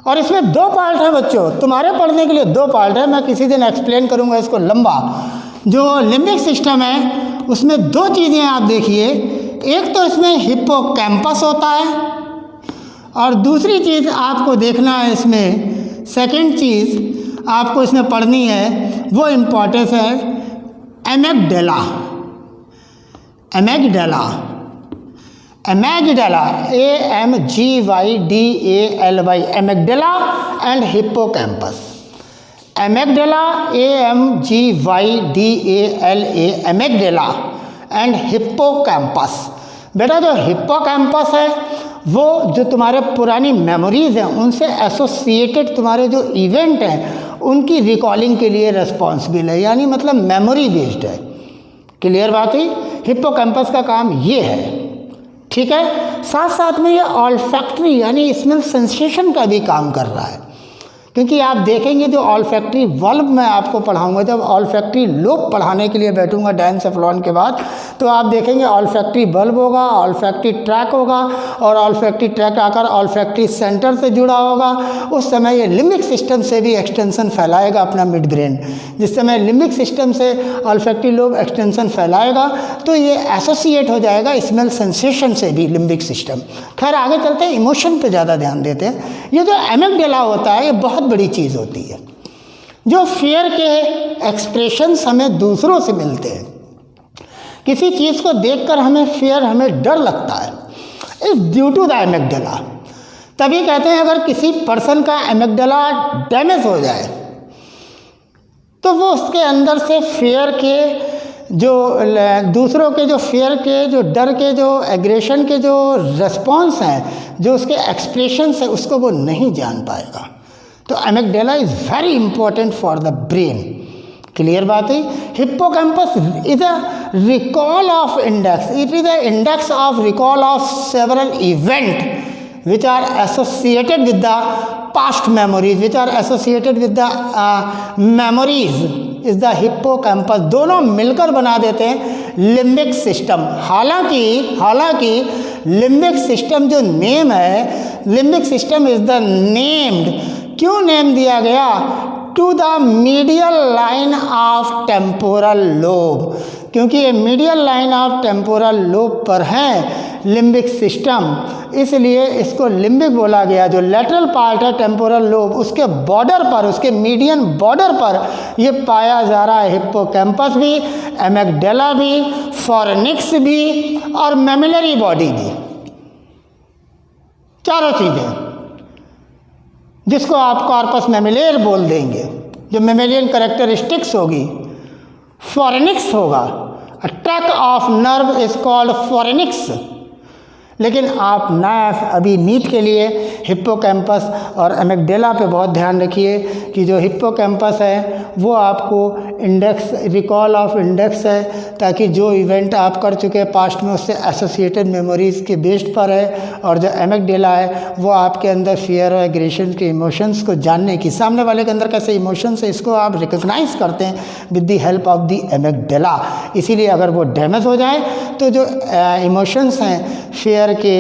और इसमें दो पार्ट हैं बच्चों, तुम्हारे पढ़ने के लिए दो पार्ट है, मैं किसी दिन एक्सप्लेन करूंगा इसको लंबा। जो लिम्बिक सिस्टम है उसमें दो चीज़ें आप देखिए, एक तो इसमें हिप्पोकैम्पस होता है, और दूसरी चीज़ आपको देखना है इसमें, सेकंड चीज़ आपको इसमें पढ़नी है, वो इम्पोर्टेंस है amygdala. Amygdala, amygdala, AMGYDALY, amygdala and hippocampus. Amygdala, AMGYDALA, amygdala and hippocampus. बेटा जो हिप्पोकैम्पस है वो जो तुम्हारे पुरानी मेमोरीज़ हैं उनसे एसोसिएटेड तुम्हारे जो इवेंट हैं उनकी रिकॉलिंग के लिए रिस्पॉन्सिबल है, यानी मतलब मेमोरी बेस्ड है। क्लियर बात है? हिप्पोकैम्पस का काम ये है, ठीक है। साथ साथ में ये ऑल्फैक्टरी यानी स्मेल सेंसेशन का भी काम कर रहा है, क्योंकि आप देखेंगे जो ऑल्फैक्टरी वल्ब मैं आपको पढ़ाऊंगा, जब ऑल्फैक्टरी लोब पढ़ाने के लिए बैठूंगा डायनसेफलॉन के बाद, तो आप देखेंगे ऑल्फैक्टरी बल्ब होगा, ऑल्फैक्टरी ट्रैक होगा, और ऑल्फैक्टरी ट्रैक आकर ऑल्फैक्टरी सेंटर से जुड़ा होगा। उस समय ये लिम्बिक सिस्टम से भी एक्सटेंशन फैलाएगा अपना मिड ब्रेन। जिस समय लिम्बिक सिस्टम से ऑल्फैक्टरी लोब एक्सटेंशन फैलाएगा तो ये एसोसिएट हो जाएगा स्मेल सेंसेशन से भी लिम्बिक सिस्टम। खैर आगे चलते हैं, इमोशन पे ज़्यादा ध्यान देते हैं। ये जो एमिगडाला होता है ये बहुत बड़ी चीज़ होती है। जो फियर के एक्सप्रेशंस हमें दूसरों से मिलते हैं, किसी चीज़ को देखकर हमें फियर, हमें डर लगता है, is due to the amygdala. तभी कहते हैं अगर किसी पर्सन का एमिगडाला डैमेज हो जाए तो वो उसके अंदर से फियर के जो दूसरों के जो फियर के, जो डर के, जो एग्रेशन के जो रिस्पॉन्स हैं, जो उसके एक्सप्रेशंस है, उसको वो नहीं जान पाएगा। तो amygdala is very important for the brain. Clear बात है? Hippocampus is a recall of index, it is a index of recall of several event which are associated with the past memories, which are associated with the memories is the hippocampus. दोनों मिलकर बना देते हैं limbic system. हालांकि limbic system जो name है, limbic system is the named, क्यों name दिया गया? To the medial line of temporal lobe, क्योंकि ये medial line of temporal lobe पर है लिम्बिक सिस्टम, इसलिए इसको लिम्बिक बोला गया। जो लेटरल पार्ट है टेम्पोरल लोब, उसके बॉर्डर पर, उसके मीडियन बॉर्डर पर ये पाया जा रहा है हिप्पोकैम्पस भी, एमिगडाला भी, फॉरेनिक्स भी और मेमिलरी बॉडी भी, चारों चीज़ें, जिसको आप कॉर्पस मेमिलेर बोल देंगे। जो मेमेलियन कैरेक्टरिस्टिक्स होगी, फॉरेनिक्स होगा। Track of nerve is called fornix. लेकिन आप ना अभी नीट के लिए हिप्पोकैम्पस और एमिगडाला पे बहुत ध्यान रखिए कि जो हिप्पोकैम्पस है वो आपको इंडेक्स, रिकॉल ऑफ इंडेक्स है, ताकि जो इवेंट आप कर चुके हैं पास्ट में उससे एसोसिएटेड मेमोरीज़ के बेस्ड पर है। और जो एमिगडाला है वो आपके अंदर फियर और एग्रेशन के इमोशंस को जानने की, सामने वाले के अंदर कैसे इमोशंस है इसको आप रिकग्नाइज करते हैं with the help of the amygdala. इसीलिए अगर वो डैमेज हो जाए तो जो इमोशंस हैं फियर के,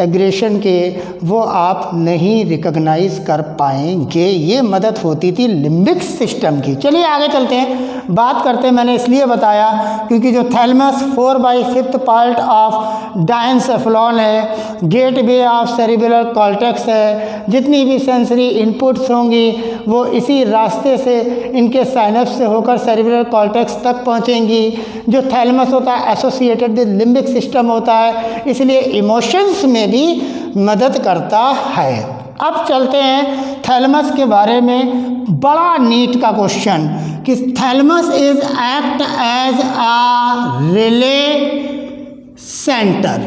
एग्रेशन के, वो आप नहीं रिकग्नाइज कर पाएंगे। ये मदद होती थी लिम्बिक सिस्टम की। चलिए आगे चलते हैं, बात करते हैं। मैंने इसलिए बताया क्योंकि जो थैलेमस 4/5 पार्ट ऑफ डायनसेफलॉन है, गेटवे ऑफ सेरिब्रल कॉर्टेक्स है, जितनी भी सेंसरी इनपुट्स होंगी वो इसी रास्ते से, इनके साइनप्स से होकर सेरिब्रल कॉर्टेक्स तक पहुंचेंगी। जो थैलेमस होता है एसोसिएटेड विद लिम्बिक सिस्टम होता है, इसलिए इमोशंस में भी मदद करता है। अब चलते हैं थैलेमस के बारे में। बड़ा नीट का क्वेश्चन कि thalamus is act as a relay centre,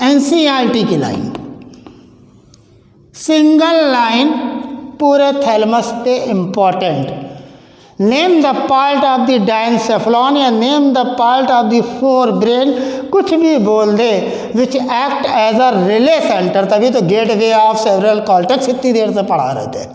NCERT की लाइन, सिंगल लाइन पूरे थैलेमस पे important. Name the part of the diencephalon या name the part of the fore brain, कुछ भी बोल दे, which act as a relay centre. तभी तो गेटवे ऑफ सेरेब्रल कॉर्टेक्स इतनी देर से पढ़ा रहे थे।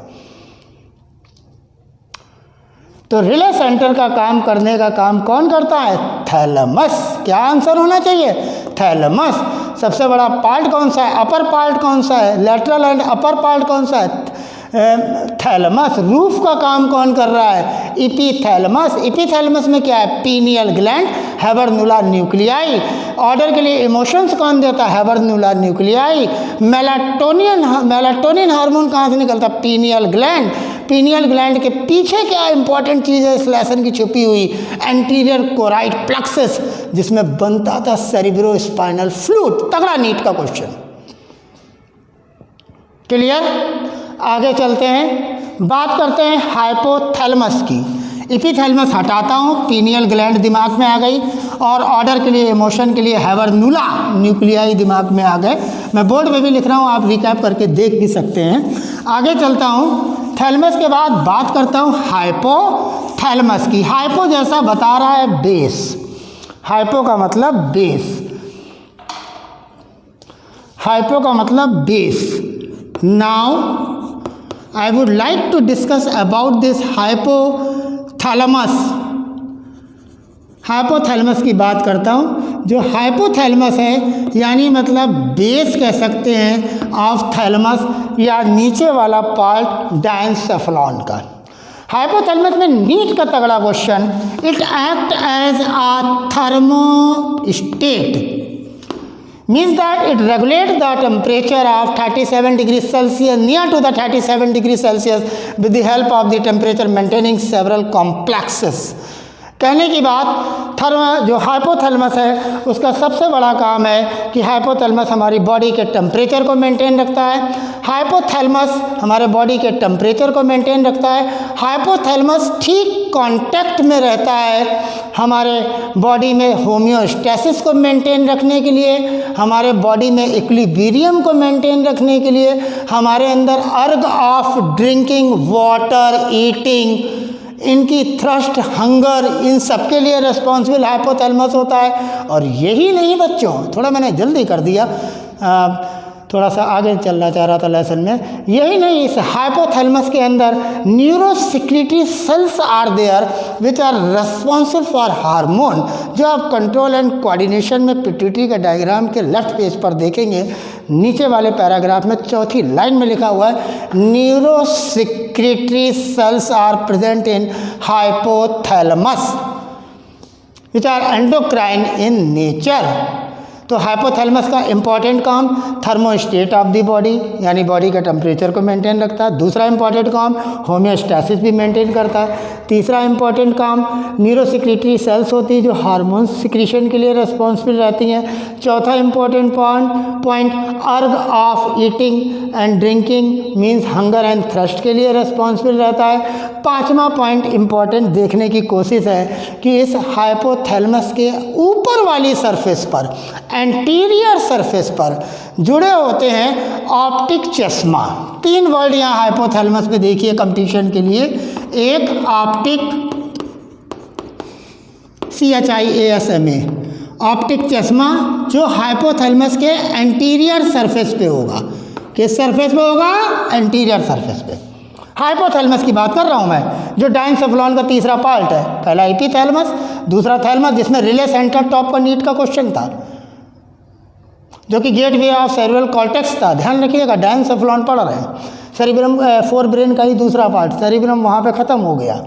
तो रिले सेंटर का काम करने का काम कौन करता है? थैलेमस। क्या आंसर होना चाहिए? थैलेमस। सबसे बड़ा पार्ट कौन सा है? अपर पार्ट कौन सा है? लेटरल एंड अपर पार्ट कौन सा है? थैलेमस। रूफ का काम कौन कर रहा है? इपीथैलेमस। इपीथैलेमस में क्या है? Pineal gland, habenula nuclei. Order के लिए इमोशंस कौन देता है? हैबरनुला न्यूक्लियाई। मेलाटोनिन हार्मोन कहाँ से निकलता है? Pineal gland. पीनियल ग्लैंड के पीछे क्या इंपॉर्टेंट चीज़ है इस लेसन की छुपी हुई? एंटीरियर कोराइड प्लेक्सस, जिसमें बनता था सेरिब्रो स्पाइनल फ्लूइड। तगड़ा नीट का क्वेश्चन। क्लियर? आगे चलते हैं, बात करते हैं हाइपोथैलेमस की। इपिथैलेमस हटाता हूँ, पीनियल ग्लैंड दिमाग में आ गई, और ऑर्डर के लिए, इमोशन के लिए हैवर्नुला न्यूक्लियाई दिमाग में आ गए। मैं बोर्ड में भी लिख रहा हूँ, आप रिकैप करके देख भी सकते हैं। आगे चलता हूँ, थैलेमस के बाद बात करता हूँ हाइपोथैलेमस की। हाइपो जैसा बता रहा है बेस, हाइपो का मतलब बेस, हाइपो का मतलब base. Now I would like to discuss about this hypothalamus. Hypothalamus की बात करता हूँ। जो हाइपोथैलेमस है यानी मतलब बेस कह सकते हैं ऑफ थैलेमस, या नीचे वाला पार्ट डायंसेफलॉन का। हाइपोथैलेमस में नीट का तगड़ा question, it act as a thermostat, means that it regulates the temperature of 37 degrees Celsius, near to the 37 degrees Celsius with the help of the temperature maintaining several complexes। कहने की बात, जो hypothalamus है उसका सबसे बड़ा काम है कि हाइपोथैलेमस हमारी बॉडी के टेम्परेचर को मेंटेन रखता है। हाइपोथैलेमस हमारे बॉडी के टेम्परेचर को मेंटेन रखता है। हाइपोथैलेमस ठीक कांटेक्ट में रहता है हमारे बॉडी में होम्योस्टेसिस को मेंटेन रखने के लिए, हमारे बॉडी में इक्विलिब्रियम को मेंटेन रखने के लिए, हमारे अंदर अर्ग ऑफ ड्रिंकिंग वाटर, ईटिंग, इनकी थ्रस्ट, हंगर, इन सब के लिए रिस्पॉन्सिबल हाइपोथैलेमस होता है। और यही नहीं बच्चों, थोड़ा मैंने जल्दी कर दिया, थोड़ा सा आगे चलना चाह रहा था लेसन में। यही नहीं, इस हाइपोथैलेमस के अंदर neurosecretory cells are there which are responsible for hormone, जो आप कंट्रोल एंड कोऑर्डिनेशन में पिट्यूटरी के डायग्राम के लेफ्ट पेज पर देखेंगे। नीचे वाले पैराग्राफ में चौथी लाइन में लिखा हुआ है, neurosecretory cells are present in hypothalamus which are endocrine in nature. तो हाइपोथैलेमस का इंपॉर्टेंट काम थर्मोस्टेट ऑफ द बॉडी, यानी बॉडी का टेम्परेचर को मेंटेन रखता है। दूसरा इंपॉर्टेंट काम होम्योस्टेसिस भी मेंटेन करता है। तीसरा इंपॉर्टेंट काम न्यूरोसिक्रेटरी सेल्स होती है जो हार्मोन सिक्रीशन के लिए रिस्पॉन्सिबल रहती हैं। चौथा इंपॉर्टेंट पॉइंट अर्ग of eating and drinking means hunger and thrust के लिए रिस्पॉन्सिबल रहता है। पांचवा पॉइंट इंपॉर्टेंट देखने की कोशिश है कि इस हाइपोथैलेमस के ऊपर वाली सरफेस पर, एंटीरियर सरफेस पर जुड़े होते हैं ऑप्टिक चश्मा। तीन वर्ड यहाँ हाइपोथैलेमस में देखिए कंपटीशन के लिए, एक ऑप्टिक CHIASMA, ऑप्टिक चश्मा जो हाइपोथैलेमस के एंटीरियर सरफेस पे होगा। किस सरफेस पे होगा? एंटीरियर सरफेस पे। हाइपोथैलेमस की बात कर रहा हूँ मैं, जो डायंसेफलॉन का तीसरा पार्ट है। पहला एपिथैलेमस, दूसरा थैलेमस, जिसमें रिले सेंटर टॉप का नीट का क्वेश्चन था, जो कि गेटवे ऑफ सेरेब्रल कॉर्टेक्स था। ध्यान रखिएगा, डायंसेफलॉन पढ़ रहे हैं। सेरिब्रम फोर ब्रेन का ही दूसरा पार्ट, सेरिब्रम वहाँ पे ख़त्म हो गया।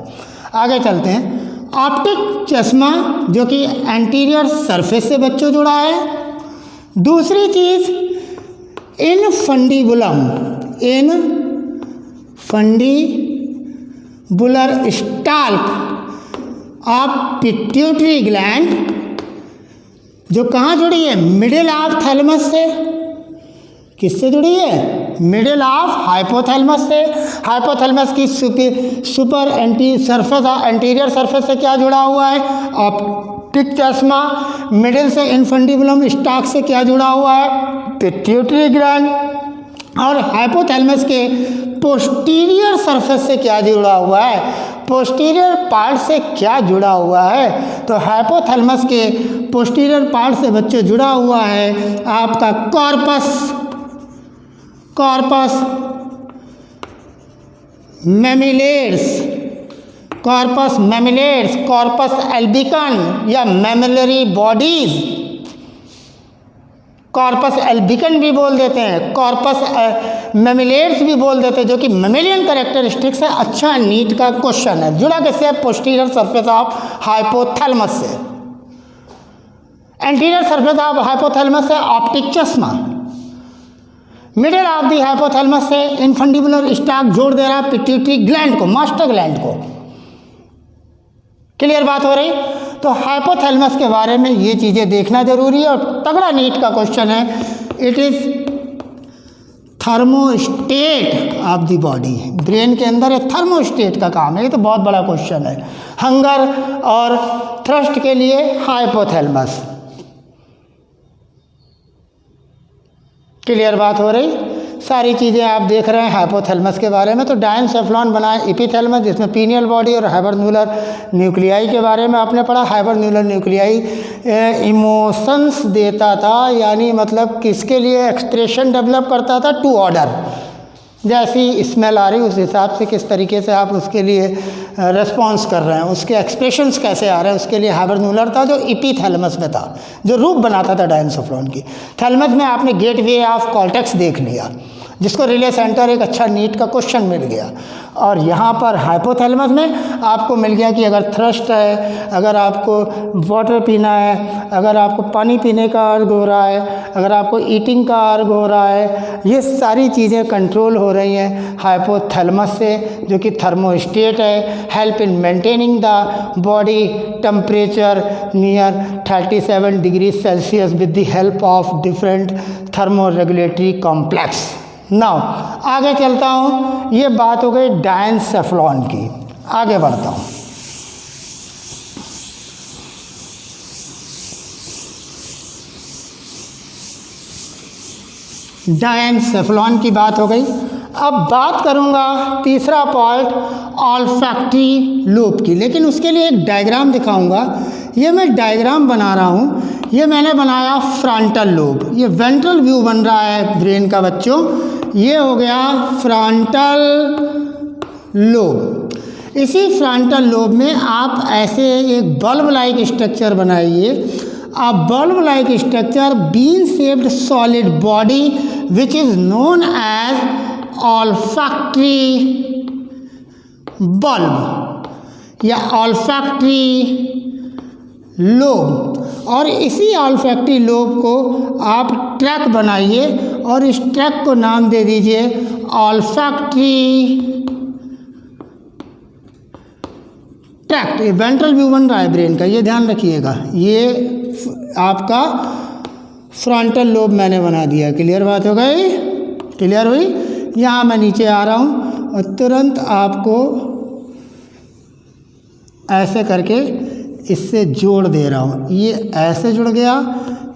आगे चलते हैं। ऑप्टिक चश्मा जो कि एंटीरियर सरफेस से बच्चों जुड़ा है। दूसरी चीज़ फंडीबुलर स्टाल्क ऑफ पिट्यूटरी ग्लैंड, जो कहाँ जुड़ी है? मिडिल ऑफ थैलेमस से। किससे जुड़ी है? मिडिल ऑफ हाइपोथैलेमस से। हाइपोथैलेमस की सुपर एंटीरियर सरफेस से क्या जुड़ा हुआ है? ऑप्टिक चश्मा। मिडिल से इनफंडिबुलम स्टाक से क्या जुड़ा हुआ है? Pituitary gland. और हाइपोथैलेमस के पोस्टीरियर सरफेस से क्या जुड़ा हुआ है? पोस्टीरियर पार्ट से क्या जुड़ा हुआ है? तो हाइपोथैलेमस के पोस्टीरियर पार्ट से बच्चों जुड़ा हुआ है आपका कॉर्पस मैमिलेट्स, कॉर्पस एल्बिकन या मैमिलरी बॉडीज। कॉर्पस एल्बिकन भी बोल देते हैं, कॉर्पस मैमिलेट्स भी बोल देते हैं, जो कि मैमिलियन कैरेक्टरिस्टिक्स है। अच्छा नीट का क्वेश्चन है। जुड़ा किससे? पोस्टीरियर सरफेस ऑफ हाइपोथैलेमस से। एंटीरियर सरफेस ऑफ हाइपोथैलेमस से ऑप्टिक चश्मा। मिडिल ऑफ द हाइपोथैलेमस से इनफंडिबुलर स्टाक जोड़ दे रहा है पिट्यूटरी ग्लैंड को, मास्टर ग्लैंड को। क्लियर बात हो रही? तो हाइपोथैलेमस के बारे में ये चीज़ें देखना जरूरी है और तगड़ा नीट का क्वेश्चन है। It is thermostat of the body. Brain के अंदर एक थर्मोस्टेट का काम है, ये तो बहुत बड़ा क्वेश्चन है। हंगर और थ्रस्ट के लिए हाइपोथैलेमस। क्लियर बात हो रही? सारी चीज़ें आप देख रहे हैं हाइपोथैलेमस के बारे में। तो डायनसेफ्लॉन बनाए एपिथैलेमस, जिसमें पीनियल बॉडी और हाइपरन्यूलर न्यूक्लियाई के बारे में आपने पढ़ा। हाइपरन्यूलर न्यूक्लियाई इमोशंस देता था, यानी मतलब किसके लिए एक्सप्रेशन डेवलप करता था? To order. जैसी स्मेल आ रही उस हिसाब से किस तरीके से आप उसके लिए रिस्पॉन्स कर रहे हैं, उसके एक्सप्रेशंस कैसे आ रहे हैं, उसके लिए हाइपरन्यूलर था जो एपिथैलेमस में था, जो रूप बनाता था डायनसेफ्लॉन की। थैलेमस में आपने गेटवे ऑफ कॉर्टेक्स देख लिया, जिसको रिले सेंटर एक अच्छा नीट का क्वेश्चन मिल गया। और यहाँ पर हाइपोथैलेमस में आपको मिल गया कि अगर थ्रस्ट है, अगर आपको वाटर पीना है, अगर आपको पानी पीने का अर्ग हो रहा है, अगर आपको ईटिंग का अर्ग हो रहा है, ये सारी चीज़ें कंट्रोल हो रही हैं हाइपोथैलेमस से, जो कि थर्मोस्टेट है। Help in maintaining the body temperature near 37 degree Celsius with the help of different thermoregulatory complex. Now आगे चलता हूँ, ये बात हो गई डायनसेफ्लॉन की। आगे बढ़ता हूँ। डायनसेफ्लॉन की बात हो गई। अब बात करूँगा तीसरा पार्ट ऑल्फैक्टरी लूप की, लेकिन उसके लिए एक डायग्राम दिखाऊंगा। ये मैं डायग्राम बना रहा हूँ, ये मैंने बनाया फ्रंटल लोब। ये वेंट्रल व्यू बन रहा है ब्रेन का बच्चों, ये हो गया फ्रंटल लोब। इसी फ्रंटल लोब में आप ऐसे एक बल्ब लाइक स्ट्रक्चर बनाइए। A bulb like structure bean shaped solid body which is known as olfactory bulb या olfactory lobe। और इसी olfactory lobe को आप ट्रैक बनाइए और इस ट्रैक को नाम दे दीजिए olfactory ट्रैक्ट। ये वेंट्रल व्यू बन रहा है ब्रेन का, ये ध्यान रखिएगा। ये आपका फ्रंटल लोब मैंने बना दिया। क्लियर बात हो गई? क्लियर हुई? यहाँ मैं नीचे आ रहा हूँ और तुरंत आपको ऐसे करके इससे जोड़ दे रहा हूँ। ये ऐसे जुड़ गया,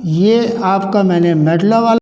ये आपका मैंने मेडुला वाला